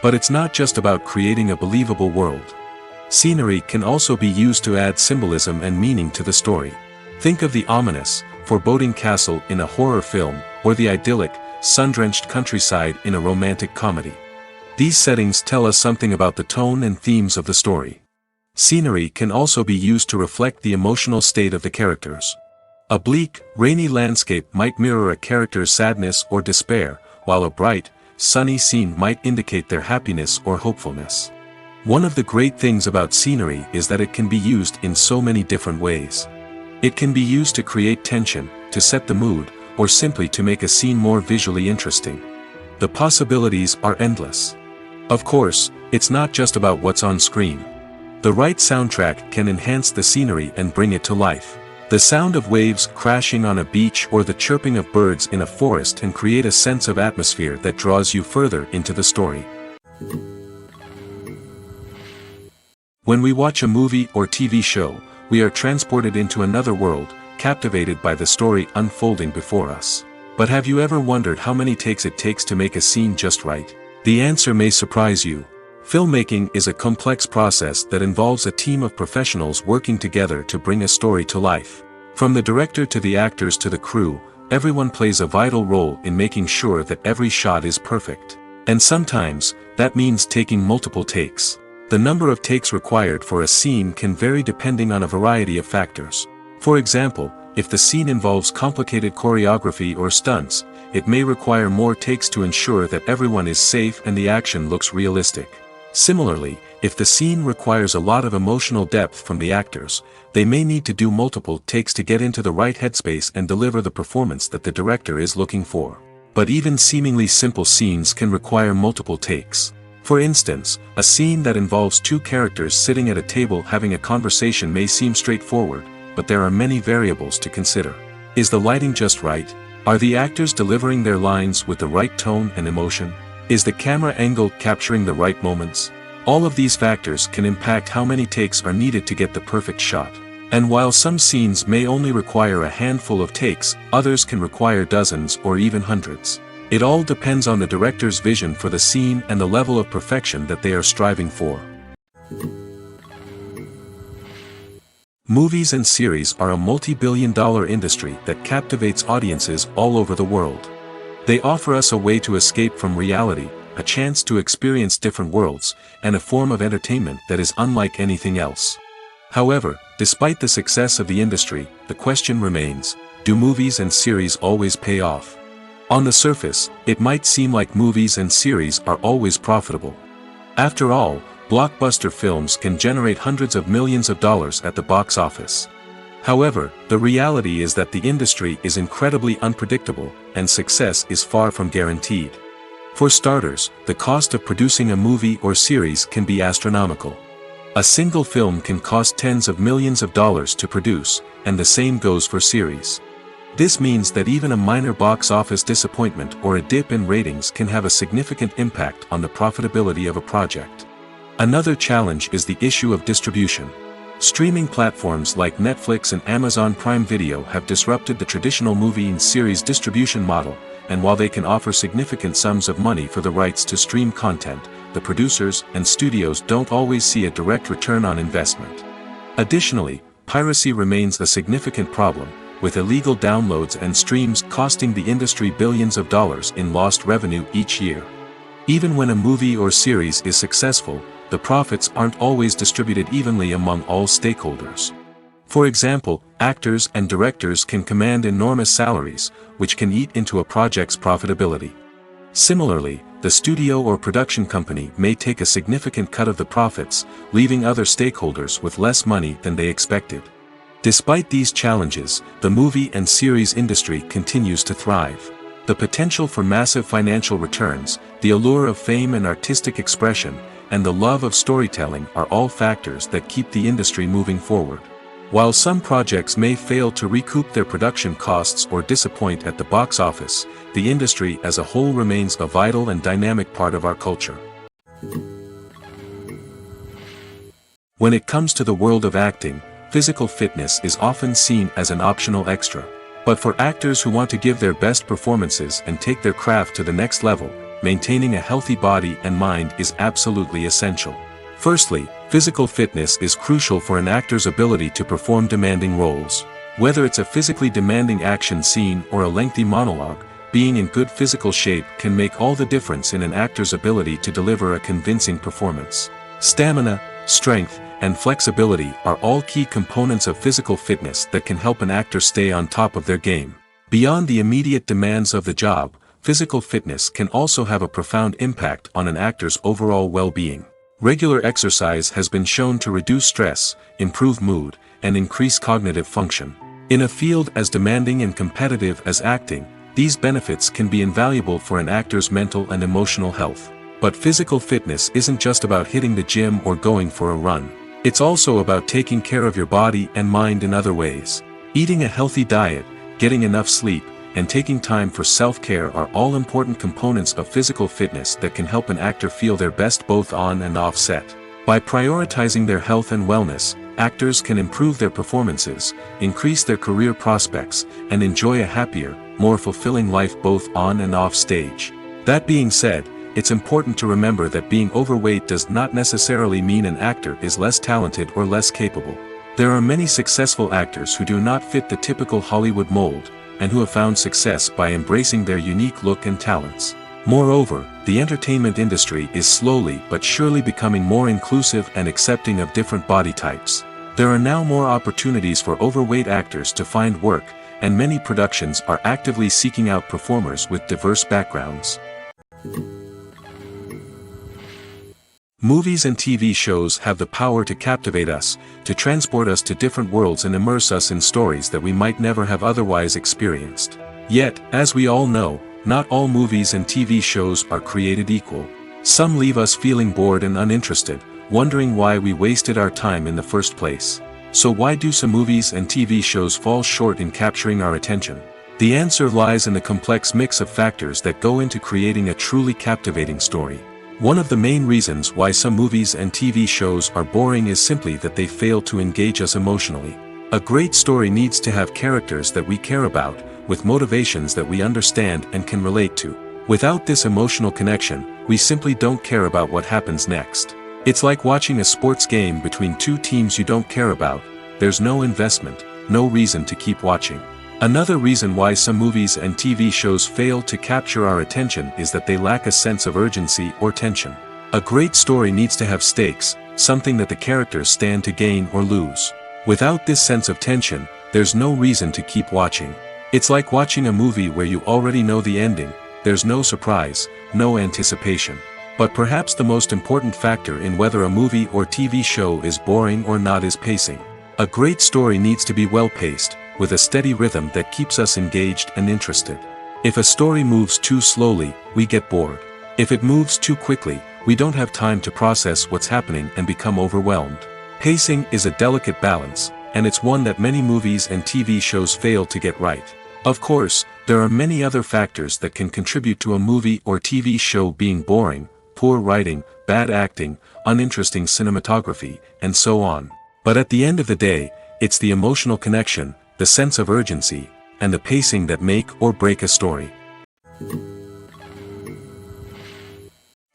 But it's not just about creating a believable world. Scenery can also be used to add symbolism and meaning to the story. Think of the ominous, foreboding castle in a horror film, or the idyllic, sun-drenched countryside in a romantic comedy. These settings tell us something about the tone and themes of the story. Scenery can also be used to reflect the emotional state of the characters. A bleak, rainy landscape might mirror a character's sadness or despair, while a bright, sunny scene might indicate their happiness or hopefulness. One of the great things about scenery is that it can be used in so many different ways. It can be used to create tension, to set the mood, or simply to make a scene more visually interesting. The possibilities are endless. Of course, it's not just about what's on screen. The right soundtrack can enhance the scenery and bring it to life. The sound of waves crashing on a beach or the chirping of birds in a forest can create a sense of atmosphere that draws you further into the story. When we watch a movie or TV show, we are transported into another world, captivated by the story unfolding before us. But have you ever wondered how many takes it takes to make a scene just right? The answer may surprise you. Filmmaking is a complex process that involves a team of professionals working together to bring a story to life. From the director to the actors to the crew, everyone plays a vital role in making sure that every shot is perfect. And sometimes, that means taking multiple takes. The number of takes required for a scene can vary depending on a variety of factors. For example, if the scene involves complicated choreography or stunts, it may require more takes to ensure that everyone is safe and the action looks realistic. Similarly, if the scene requires a lot of emotional depth from the actors, they may need to do multiple takes to get into the right headspace and deliver the performance that the director is looking for. But even seemingly simple scenes can require multiple takes. For instance, a scene that involves two characters sitting at a table having a conversation may seem straightforward, but there are many variables to consider. Is the lighting just right? Are the actors delivering their lines with the right tone and emotion? Is the camera angle capturing the right moments? All of these factors can impact how many takes are needed to get the perfect shot. And while some scenes may only require a handful of takes, others can require dozens or even hundreds. It all depends on the director's vision for the scene and the level of perfection that they are striving for. Movies and series are a multi-billion-dollar industry that captivates audiences all over the world. They offer us a way to escape from reality, a chance to experience different worlds, and a form of entertainment that is unlike anything else. However, despite the success of the industry, the question remains, do movies and series always pay off? On the surface, it might seem like movies and series are always profitable. After all, blockbuster films can generate hundreds of millions of dollars at the box office. However, the reality is that the industry is incredibly unpredictable, and success is far from guaranteed. For starters, the cost of producing a movie or series can be astronomical. A single film can cost tens of millions of dollars to produce, and the same goes for series. This means that even a minor box office disappointment or a dip in ratings can have a significant impact on the profitability of a project. Another challenge is the issue of distribution. Streaming platforms like Netflix and Amazon Prime Video have disrupted the traditional movie and series distribution model, and while they can offer significant sums of money for the rights to stream content, the producers and studios don't always see a direct return on investment. Additionally, piracy remains a significant problem, with illegal downloads and streams costing the industry billions of dollars in lost revenue each year. Even when a movie or series is successful, the profits aren't always distributed evenly among all stakeholders. For example, actors and directors can command enormous salaries, which can eat into a project's profitability. Similarly, the studio or production company may take a significant cut of the profits, leaving other stakeholders with less money than they expected. Despite these challenges, the movie and series industry continues to thrive. The potential for massive financial returns, the allure of fame and artistic expression, and the love of storytelling are all factors that keep the industry moving forward. While some projects may fail to recoup their production costs or disappoint at the box office, the industry as a whole remains a vital and dynamic part of our culture. When it comes to the world of acting, physical fitness is often seen as an optional extra. But for actors who want to give their best performances and take their craft to the next level, maintaining a healthy body and mind is absolutely essential. Firstly, physical fitness is crucial for an actor's ability to perform demanding roles. Whether it's a physically demanding action scene or a lengthy monologue, being in good physical shape can make all the difference in an actor's ability to deliver a convincing performance. Stamina, strength, and flexibility are all key components of physical fitness that can help an actor stay on top of their game. Beyond the immediate demands of the job, physical fitness can also have a profound impact on an actor's overall well-being. Regular exercise has been shown to reduce stress, improve mood, and increase cognitive function. In a field as demanding and competitive as acting, these benefits can be invaluable for an actor's mental and emotional health. But physical fitness isn't just about hitting the gym or going for a run. It's also about taking care of your body and mind in other ways. Eating a healthy diet, getting enough sleep, and taking time for self-care are all important components of physical fitness that can help an actor feel their best both on and off set. By prioritizing their health and wellness, actors can improve their performances, increase their career prospects, and enjoy a happier, more fulfilling life both on and off stage. That being said, it's important to remember that being overweight does not necessarily mean an actor is less talented or less capable. There are many successful actors who do not fit the typical Hollywood mold, and who have found success by embracing their unique look and talents. Moreover, the entertainment industry is slowly but surely becoming more inclusive and accepting of different body types. There are now more opportunities for overweight actors to find work, and many productions are actively seeking out performers with diverse backgrounds. Movies and TV shows have the power to captivate us, to transport us to different worlds and immerse us in stories that we might never have otherwise experienced. Yet, as we all know, not all movies and TV shows are created equal. Some leave us feeling bored and uninterested, wondering why we wasted our time in the first place. So why do some movies and TV shows fall short in capturing our attention? The answer lies in the complex mix of factors that go into creating a truly captivating story. One of the main reasons why some movies and TV shows are boring is simply that they fail to engage us emotionally. A great story needs to have characters that we care about, with motivations that we understand and can relate to. Without this emotional connection, we simply don't care about what happens next. It's like watching a sports game between two teams you don't care about. There's no investment, no reason to keep watching. Another reason why some movies and TV shows fail to capture our attention is that they lack a sense of urgency or tension. A great story needs to have stakes, something that the characters stand to gain or lose. Without this sense of tension, there's no reason to keep watching. It's like watching a movie where you already know the ending. There's no surprise, no anticipation. But perhaps the most important factor in whether a movie or TV show is boring or not is pacing. A great story needs to be well-paced, with a steady rhythm that keeps us engaged and interested. If a story moves too slowly, we get bored. If it moves too quickly, we don't have time to process what's happening and become overwhelmed. Pacing is a delicate balance, and it's one that many movies and TV shows fail to get right. Of course, there are many other factors that can contribute to a movie or TV show being boring: poor writing, bad acting, uninteresting cinematography, and so on. But at the end of the day, it's the emotional connection, the sense of urgency, and the pacing that make or break a story.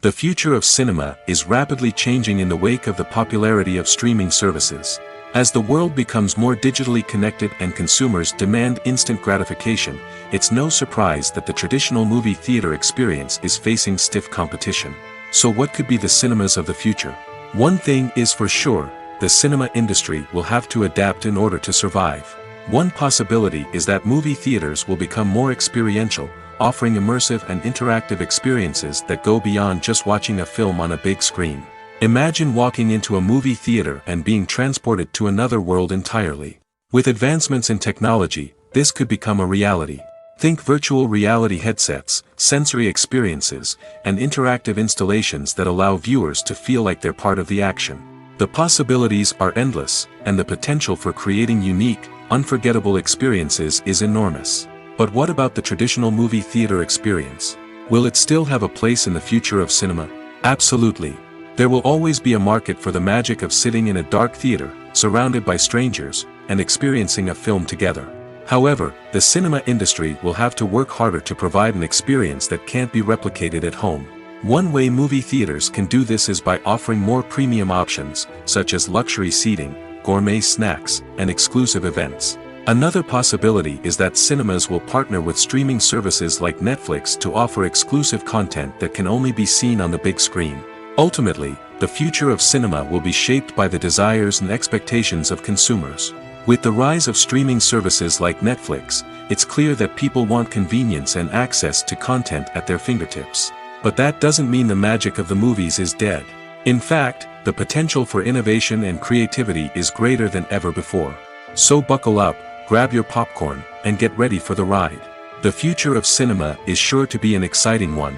The future of cinema is rapidly changing in the wake of the popularity of streaming services. As the world becomes more digitally connected and consumers demand instant gratification, it's no surprise that the traditional movie theater experience is facing stiff competition. So what could be the cinemas of the future? One thing is for sure: the cinema industry will have to adapt in order to survive. One possibility is that movie theaters will become more experiential, offering immersive and interactive experiences that go beyond just watching a film on a big screen. Imagine walking into a movie theater and being transported to another world entirely. With advancements in technology, this could become a reality. Think virtual reality headsets, sensory experiences, and interactive installations that allow viewers to feel like they're part of the action. The possibilities are endless, and the potential for creating unique, unforgettable experiences is enormous. But what about the traditional movie theater experience? Will it still have a place in the future of cinema? Absolutely. There will always be a market for the magic of sitting in a dark theater, surrounded by strangers, and experiencing a film together. However, the cinema industry will have to work harder to provide an experience that can't be replicated at home. One way movie theaters can do this is by offering more premium options, such as luxury seating, gourmet snacks, and exclusive events. Another possibility is that cinemas will partner with streaming services like Netflix to offer exclusive content that can only be seen on the big screen. Ultimately, the future of cinema will be shaped by the desires and expectations of consumers. With the rise of streaming services like Netflix, it's clear that people want convenience and access to content at their fingertips. But that doesn't mean the magic of the movies is dead. In fact, the potential for innovation and creativity is greater than ever before. So buckle up, grab your popcorn, and get ready for the ride. The future of cinema is sure to be an exciting one.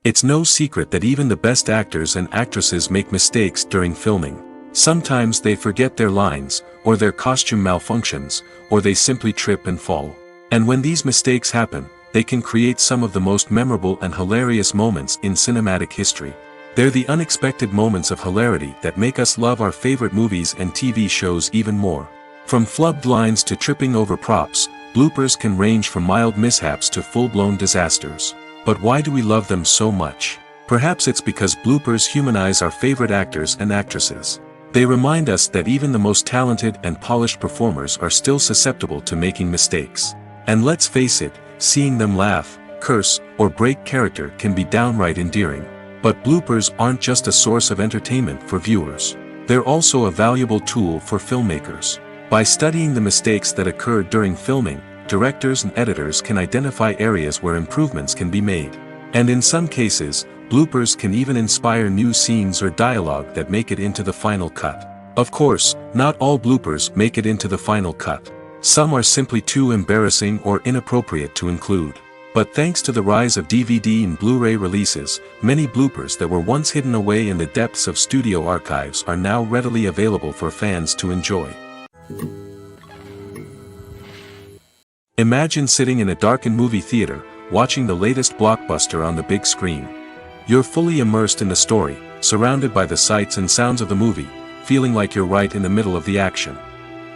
It's no secret that even the best actors and actresses make mistakes during filming. Sometimes they forget their lines, or their costume malfunctions, or they simply trip and fall. And when these mistakes happen, they can create some of the most memorable and hilarious moments in cinematic history. They're the unexpected moments of hilarity that make us love our favorite movies and TV shows even more. From flubbed lines to tripping over props, bloopers can range from mild mishaps to full-blown disasters. But why do we love them so much? Perhaps it's because bloopers humanize our favorite actors and actresses. They remind us that even the most talented and polished performers are still susceptible to making mistakes. And let's face it, seeing them laugh, curse, or break character can be downright endearing. But bloopers aren't just a source of entertainment for viewers. They're also a valuable tool for filmmakers. By studying the mistakes that occurred during filming, directors and editors can identify areas where improvements can be made. And in some cases, bloopers can even inspire new scenes or dialogue that make it into the final cut. Of course, not all bloopers make it into the final cut. Some are simply too embarrassing or inappropriate to include. But thanks to the rise of DVD and Blu-ray releases, many bloopers that were once hidden away in the depths of studio archives are now readily available for fans to enjoy. Imagine sitting in a darkened movie theater, watching the latest blockbuster on the big screen. You're fully immersed in the story, surrounded by the sights and sounds of the movie, feeling like you're right in the middle of the action.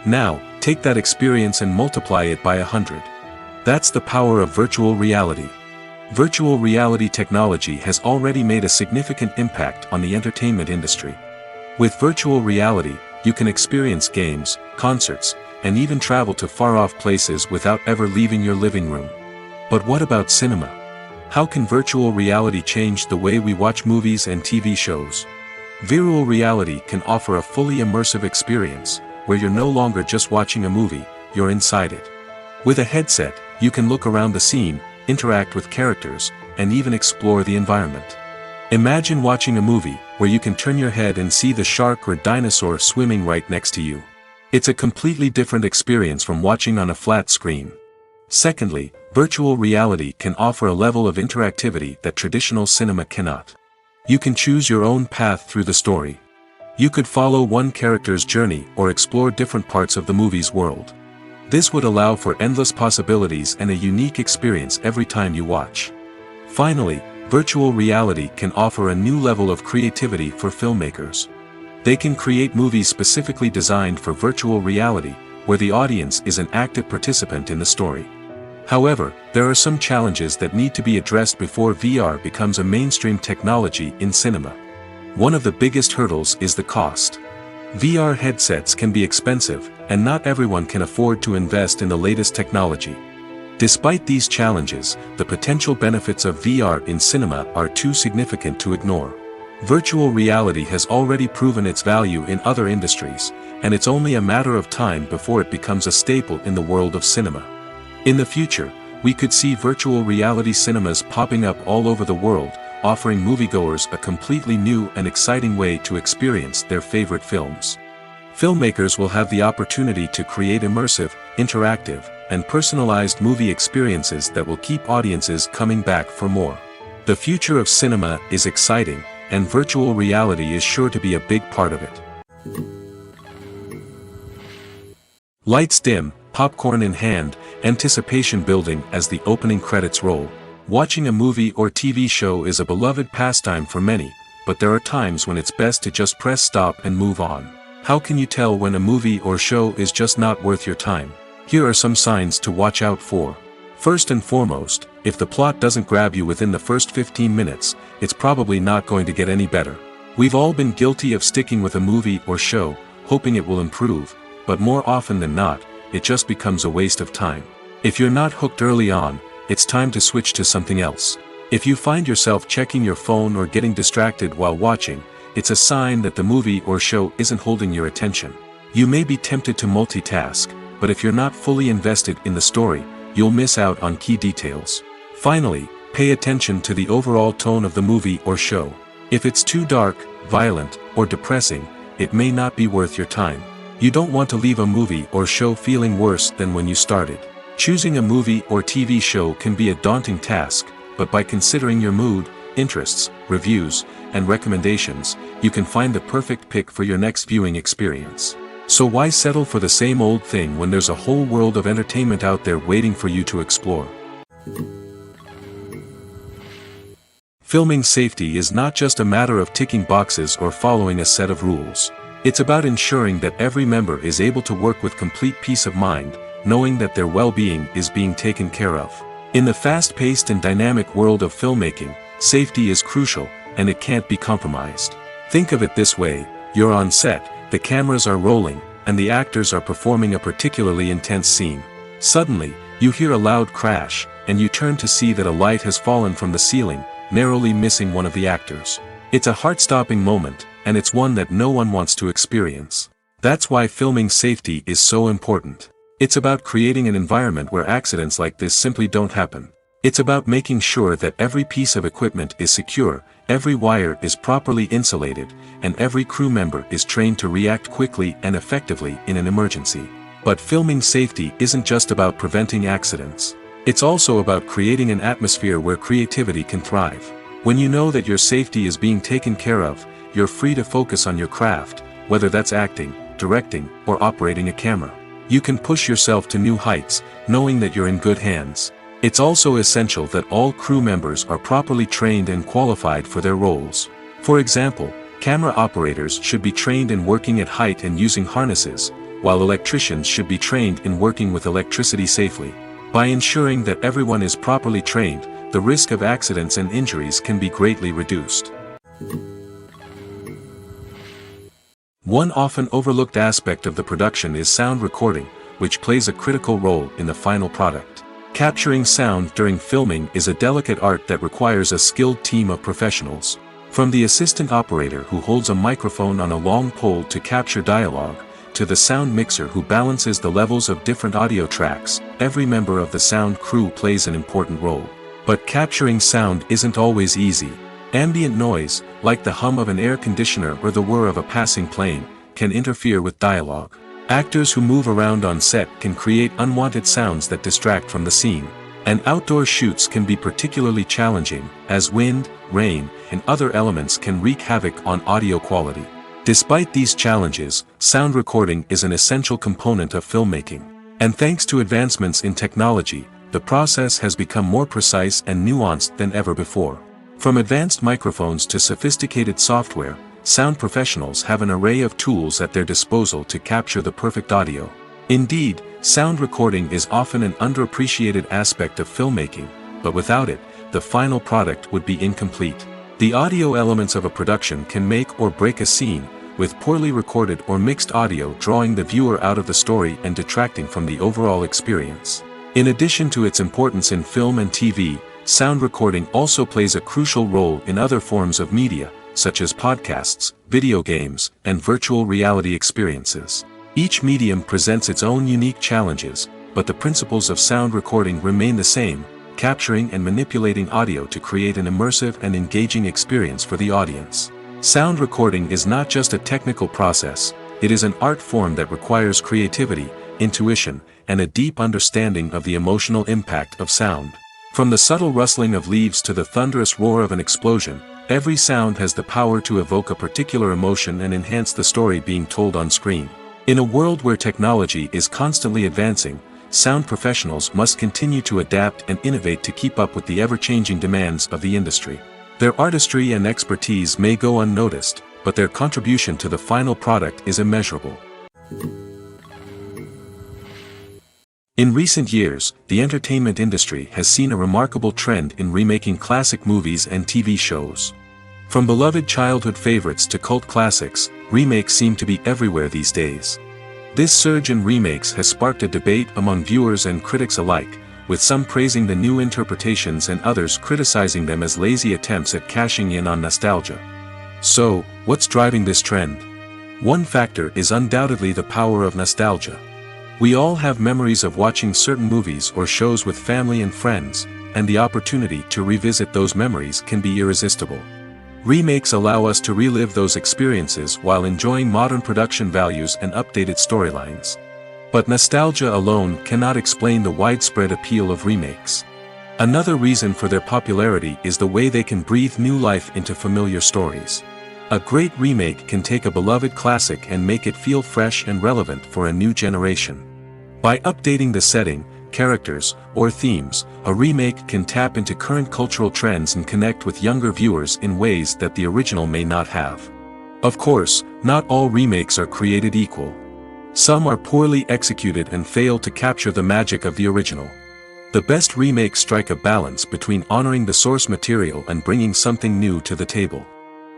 Now, take that experience and multiply it by 100. That's the power of virtual reality. Virtual reality technology has already made a significant impact on the entertainment industry. With virtual reality, you can experience games, concerts, and even travel to far-off places without ever leaving your living room. But what about cinema? How can virtual reality change the way we watch movies and TV shows? Virtual reality can offer a fully immersive experience, where you're no longer just watching a movie, you're inside it. With a headset, you can look around the scene, interact with characters, and even explore the environment. Imagine watching a movie, where you can turn your head and see the shark or dinosaur swimming right next to you. It's a completely different experience from watching on a flat screen. Secondly, virtual reality can offer a level of interactivity that traditional cinema cannot. You can choose your own path through the story. You could follow one character's journey or explore different parts of the movie's world. This would allow for endless possibilities and a unique experience every time you watch. Finally, virtual reality can offer a new level of creativity for filmmakers. They can create movies specifically designed for virtual reality, where the audience is an active participant in the story. However, there are some challenges that need to be addressed before VR becomes a mainstream technology in cinema. One of the biggest hurdles is the cost. VR headsets can be expensive, and not everyone can afford to invest in the latest technology. Despite these challenges, the potential benefits of VR in cinema are too significant to ignore. Virtual reality has already proven its value in other industries, and it's only a matter of time before it becomes a staple in the world of cinema. In the future, we could see virtual reality cinemas popping up all over the world, offering moviegoers a completely new and exciting way to experience their favorite films. Filmmakers will have the opportunity to create immersive, interactive, and personalized movie experiences that will keep audiences coming back for more. The future of cinema is exciting, and virtual reality is sure to be a big part of it. Lights dim, popcorn in hand, anticipation building as the opening credits roll. Watching a movie or TV show is a beloved pastime for many, but there are times when it's best to just press stop and move on. How can you tell when a movie or show is just not worth your time? Here are some signs to watch out for. First and foremost, if the plot doesn't grab you within the first 15 minutes, it's probably not going to get any better. We've all been guilty of sticking with a movie or show, hoping it will improve, but more often than not, it just becomes a waste of time. If you're not hooked early on, it's time to switch to something else. If you find yourself checking your phone or getting distracted while watching, it's a sign that the movie or show isn't holding your attention. You may be tempted to multitask, but if you're not fully invested in the story, you'll miss out on key details. Finally, pay attention to the overall tone of the movie or show. If it's too dark, violent, or depressing, it may not be worth your time. You don't want to leave a movie or show feeling worse than when you started. Choosing a movie or TV show can be a daunting task, but by considering your mood, interests, reviews, and recommendations, you can find the perfect pick for your next viewing experience. So why settle for the same old thing when there's a whole world of entertainment out there waiting for you to explore? Filming safety is not just a matter of ticking boxes or following a set of rules. It's about ensuring that every member is able to work with complete peace of mind, knowing that their well-being is being taken care of. In the fast-paced and dynamic world of filmmaking, safety is crucial, and it can't be compromised. Think of it this way: you're on set, the cameras are rolling, and the actors are performing a particularly intense scene. Suddenly, you hear a loud crash, and you turn to see that a light has fallen from the ceiling, narrowly missing one of the actors. It's a heart-stopping moment, and it's one that no one wants to experience. That's why filming safety is so important. It's about creating an environment where accidents like this simply don't happen. It's about making sure that every piece of equipment is secure, every wire is properly insulated, and every crew member is trained to react quickly and effectively in an emergency. But filming safety isn't just about preventing accidents. It's also about creating an atmosphere where creativity can thrive. When you know that your safety is being taken care of, you're free to focus on your craft, whether that's acting, directing, or operating a camera. You can push yourself to new heights, knowing that you're in good hands. It's also essential that all crew members are properly trained and qualified for their roles. For example, camera operators should be trained in working at height and using harnesses, while electricians should be trained in working with electricity safely. By ensuring that everyone is properly trained, the risk of accidents and injuries can be greatly reduced. One often overlooked aspect of the production is sound recording, which plays a critical role in the final product. Capturing sound during filming is a delicate art that requires a skilled team of professionals. From the assistant operator who holds a microphone on a long pole to capture dialogue, to the sound mixer who balances the levels of different audio tracks, every member of the sound crew plays an important role. But capturing sound isn't always easy. Ambient noise, like the hum of an air conditioner or the whir of a passing plane, can interfere with dialogue. Actors who move around on set can create unwanted sounds that distract from the scene. And outdoor shoots can be particularly challenging, as wind, rain, and other elements can wreak havoc on audio quality. Despite these challenges, sound recording is an essential component of filmmaking. And thanks to advancements in technology, the process has become more precise and nuanced than ever before. From advanced microphones to sophisticated software, sound professionals have an array of tools at their disposal to capture the perfect audio. Indeed, sound recording is often an underappreciated aspect of filmmaking, but without it, the final product would be incomplete. The audio elements of a production can make or break a scene, with poorly recorded or mixed audio drawing the viewer out of the story and detracting from the overall experience. In addition to its importance in film and TV, sound recording also plays a crucial role in other forms of media, such as podcasts, video games, and virtual reality experiences. Each medium presents its own unique challenges, but the principles of sound recording remain the same, capturing and manipulating audio to create an immersive and engaging experience for the audience. Sound recording is not just a technical process, it is an art form that requires creativity, intuition, and a deep understanding of the emotional impact of sound. From the subtle rustling of leaves to the thunderous roar of an explosion, every sound has the power to evoke a particular emotion and enhance the story being told on screen. In a world where technology is constantly advancing, sound professionals must continue to adapt and innovate to keep up with the ever-changing demands of the industry. Their artistry and expertise may go unnoticed, but their contribution to the final product is immeasurable. In recent years, the entertainment industry has seen a remarkable trend in remaking classic movies and TV shows. From beloved childhood favorites to cult classics, remakes seem to be everywhere these days. This surge in remakes has sparked a debate among viewers and critics alike, with some praising the new interpretations and others criticizing them as lazy attempts at cashing in on nostalgia. So, what's driving this trend? One factor is undoubtedly the power of nostalgia. We all have memories of watching certain movies or shows with family and friends, and the opportunity to revisit those memories can be irresistible. Remakes allow us to relive those experiences while enjoying modern production values and updated storylines. But nostalgia alone cannot explain the widespread appeal of remakes. Another reason for their popularity is the way they can breathe new life into familiar stories. A great remake can take a beloved classic and make it feel fresh and relevant for a new generation. By updating the setting, characters, or themes, a remake can tap into current cultural trends and connect with younger viewers in ways that the original may not have. Of course, not all remakes are created equal. Some are poorly executed and fail to capture the magic of the original. The best remakes strike a balance between honoring the source material and bringing something new to the table.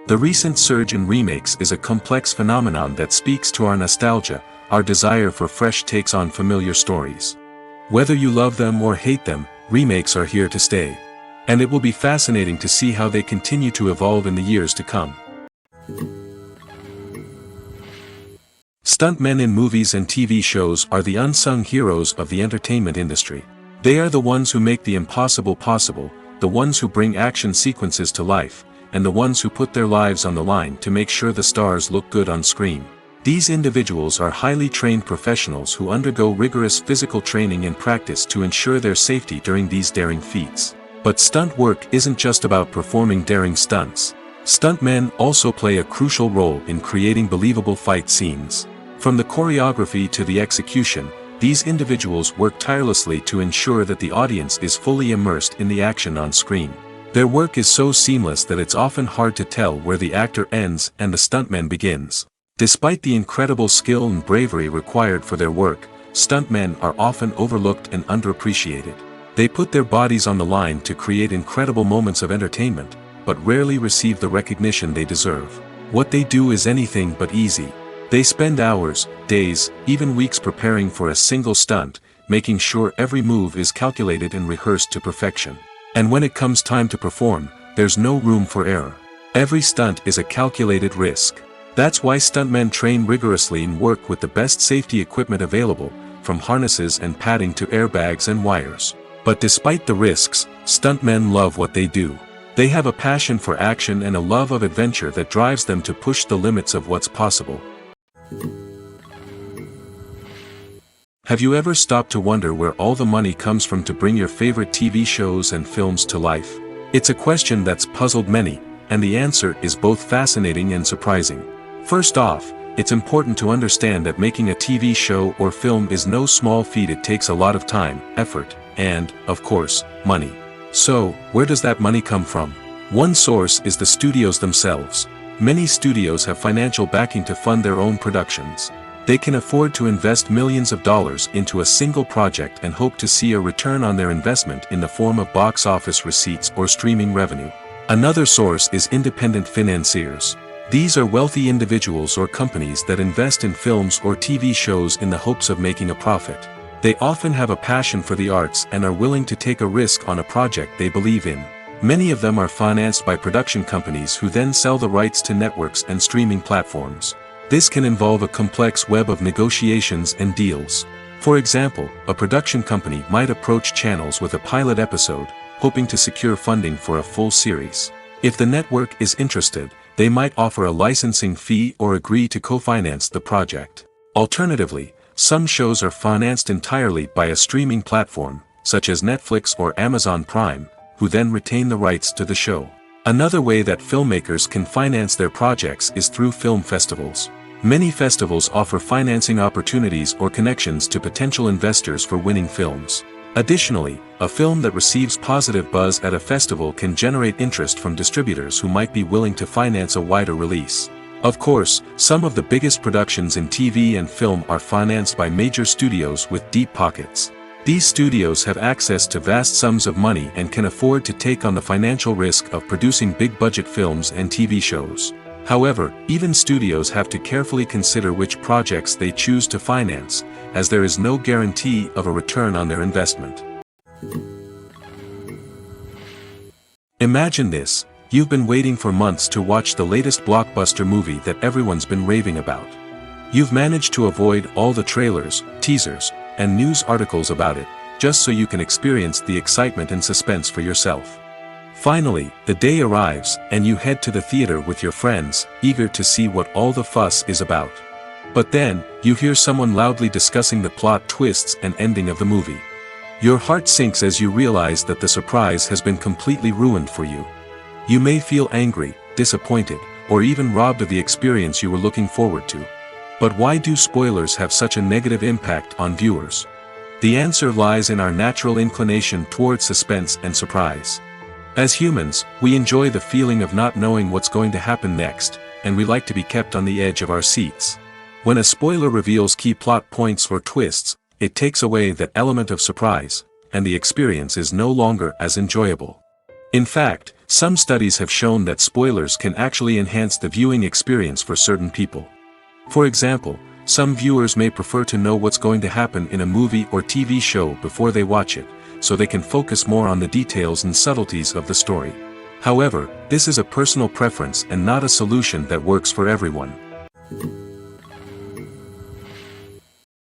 The recent surge in remakes is a complex phenomenon that speaks to our nostalgia, our desire for fresh takes on familiar stories. Whether you love them or hate them, remakes are here to stay. And it will be fascinating to see how they continue to evolve in the years to come. Stuntmen in movies and TV shows are the unsung heroes of the entertainment industry. They are the ones who make the impossible possible, the ones who bring action sequences to life, and the ones who put their lives on the line to make sure the stars look good on screen. These individuals are highly trained professionals who undergo rigorous physical training and practice to ensure their safety during these daring feats. But stunt work isn't just about performing daring stunts. Stuntmen also play a crucial role in creating believable fight scenes. From the choreography to the execution, these individuals work tirelessly to ensure that the audience is fully immersed in the action on screen. Their work is so seamless that it's often hard to tell where the actor ends and the stuntman begins. Despite the incredible skill and bravery required for their work, stuntmen are often overlooked and underappreciated. They put their bodies on the line to create incredible moments of entertainment, but rarely receive the recognition they deserve. What they do is anything but easy. They spend hours, days, even weeks preparing for a single stunt, making sure every move is calculated and rehearsed to perfection. And when it comes time to perform, there's no room for error. Every stunt is a calculated risk. That's why stuntmen train rigorously and work with the best safety equipment available, from harnesses and padding to airbags and wires. But despite the risks, stuntmen love what they do. They have a passion for action and a love of adventure that drives them to push the limits of what's possible. Have you ever stopped to wonder where all the money comes from to bring your favorite TV shows and films to life? It's a question that's puzzled many, and the answer is both fascinating and surprising. First off, it's important to understand that making a TV show or film is no small feat. It takes a lot of time, effort, and, of course, money. So, where does that money come from? One source is the studios themselves. Many studios have financial backing to fund their own productions. They can afford to invest millions of dollars into a single project and hope to see a return on their investment in the form of box office receipts or streaming revenue. Another source is independent financiers. These are wealthy individuals or companies that invest in films or TV shows in the hopes of making a profit. They often have a passion for the arts and are willing to take a risk on a project they believe in. Many of them are financed by production companies who then sell the rights to networks and streaming platforms. This can involve a complex web of negotiations and deals. For example, a production company might approach channels with a pilot episode, hoping to secure funding for a full series. If the network is interested, they might offer a licensing fee or agree to co-finance the project. Alternatively, some shows are financed entirely by a streaming platform, such as Netflix or Amazon Prime, who then retain the rights to the show. Another way that filmmakers can finance their projects is through film festivals. Many festivals offer financing opportunities or connections to potential investors for winning films. Additionally, a film that receives positive buzz at a festival can generate interest from distributors who might be willing to finance a wider release. Of course, some of the biggest productions in TV and film are financed by major studios with deep pockets. These studios have access to vast sums of money and can afford to take on the financial risk of producing big-budget films and TV shows. However, even studios have to carefully consider which projects they choose to finance, as there is no guarantee of a return on their investment. Imagine this: you've been waiting for months to watch the latest blockbuster movie that everyone's been raving about. You've managed to avoid all the trailers, teasers, and news articles about it, just so you can experience the excitement and suspense for yourself. Finally, the day arrives, and you head to the theater with your friends, eager to see what all the fuss is about. But then, you hear someone loudly discussing the plot twists and ending of the movie. Your heart sinks as you realize that the surprise has been completely ruined for you. You may feel angry, disappointed, or even robbed of the experience you were looking forward to. But why do spoilers have such a negative impact on viewers? The answer lies in our natural inclination toward suspense and surprise. As humans, we enjoy the feeling of not knowing what's going to happen next, and we like to be kept on the edge of our seats. When a spoiler reveals key plot points or twists, it takes away that element of surprise, and the experience is no longer as enjoyable. In fact, some studies have shown that spoilers can actually enhance the viewing experience for certain people. For example, some viewers may prefer to know what's going to happen in a movie or TV show before they watch it, so they can focus more on the details and subtleties of the story. However, this is a personal preference and not a solution that works for everyone.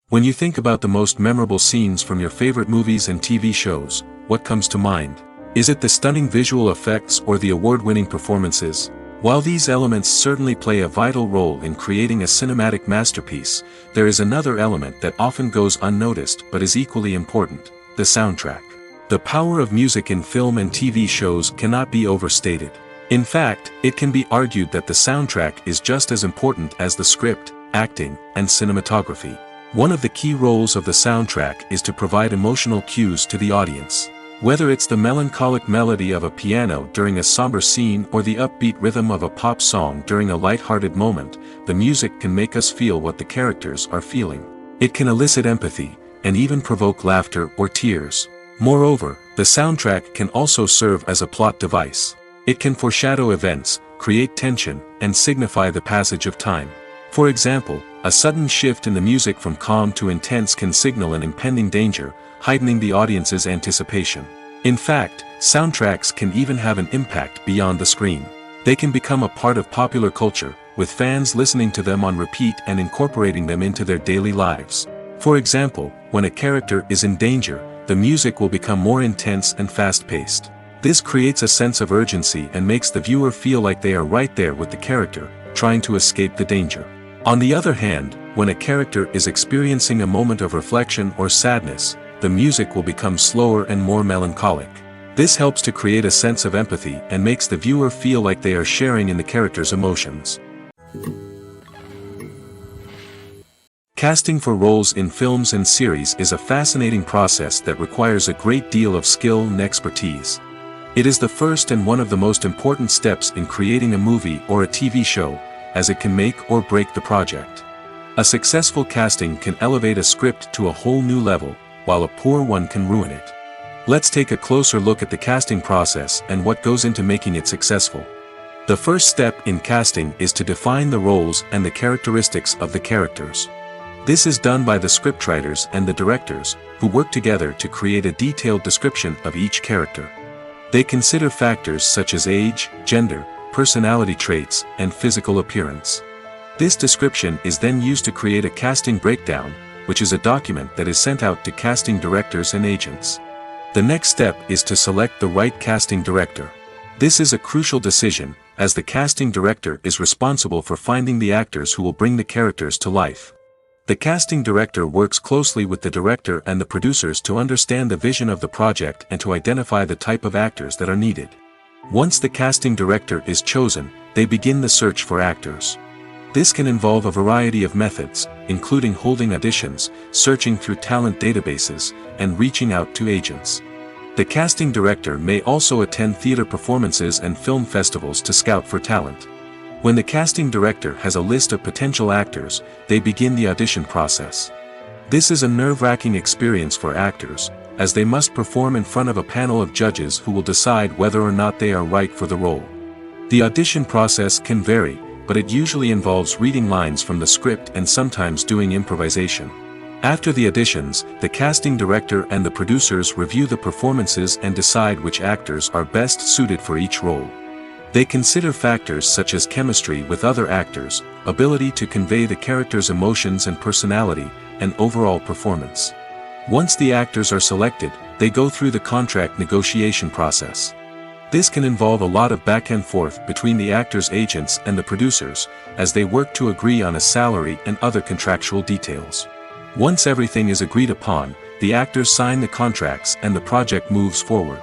When you think about the most memorable scenes from your favorite movies and TV shows, what comes to mind? Is it the stunning visual effects or the award-winning performances? While these elements certainly play a vital role in creating a cinematic masterpiece, there is another element that often goes unnoticed but is equally important: the soundtrack. The power of music in film and TV shows cannot be overstated. In fact, it can be argued that the soundtrack is just as important as the script, acting, and cinematography. One of the key roles of the soundtrack is to provide emotional cues to the audience. Whether it's the melancholic melody of a piano during a somber scene or the upbeat rhythm of a pop song during a light-hearted moment, the music can make us feel what the characters are feeling. It can elicit empathy, and even provoke laughter or tears. Moreover, the soundtrack can also serve as a plot device. It can foreshadow events, create tension, and signify the passage of time. For example, a sudden shift in the music from calm to intense can signal an impending danger, heightening the audience's anticipation. In fact, soundtracks can even have an impact beyond the screen. They can become a part of popular culture, with fans listening to them on repeat and incorporating them into their daily lives. For example, when a character is in danger, the music will become more intense and fast-paced. This creates a sense of urgency and makes the viewer feel like they are right there with the character, trying to escape the danger. On the other hand, when a character is experiencing a moment of reflection or sadness, the music will become slower and more melancholic. This helps to create a sense of empathy and makes the viewer feel like they are sharing in the character's emotions. Casting for roles in films and series is a fascinating process that requires a great deal of skill and expertise. It is the first and one of the most important steps in creating a movie or a TV show, as it can make or break the project. A successful casting can elevate a script to a whole new level, while a poor one can ruin it. Let's take a closer look at the casting process and what goes into making it successful. The first step in casting is to define the roles and the characteristics of the characters. This is done by the scriptwriters and the directors, who work together to create a detailed description of each character. They consider factors such as age, gender, personality traits, and physical appearance. This description is then used to create a casting breakdown, which is a document that is sent out to casting directors and agents. The next step is to select the right casting director. This is a crucial decision, as the casting director is responsible for finding the actors who will bring the characters to life. The casting director works closely with the director and the producers to understand the vision of the project and to identify the type of actors that are needed. Once the casting director is chosen, they begin the search for actors. This can involve a variety of methods, including holding auditions, searching through talent databases, and reaching out to agents. The casting director may also attend theater performances and film festivals to scout for talent. When the casting director has a list of potential actors, they begin the audition process. This is a nerve-wracking experience for actors, as they must perform in front of a panel of judges who will decide whether or not they are right for the role. The audition process can vary, but it usually involves reading lines from the script and sometimes doing improvisation. After the auditions, the casting director and the producers review the performances and decide which actors are best suited for each role. They consider factors such as chemistry with other actors, ability to convey the character's emotions and personality, and overall performance. Once the actors are selected, they go through the contract negotiation process. This can involve a lot of back and forth between the actors' agents and the producers, as they work to agree on a salary and other contractual details. Once everything is agreed upon, the actors sign the contracts and the project moves forward.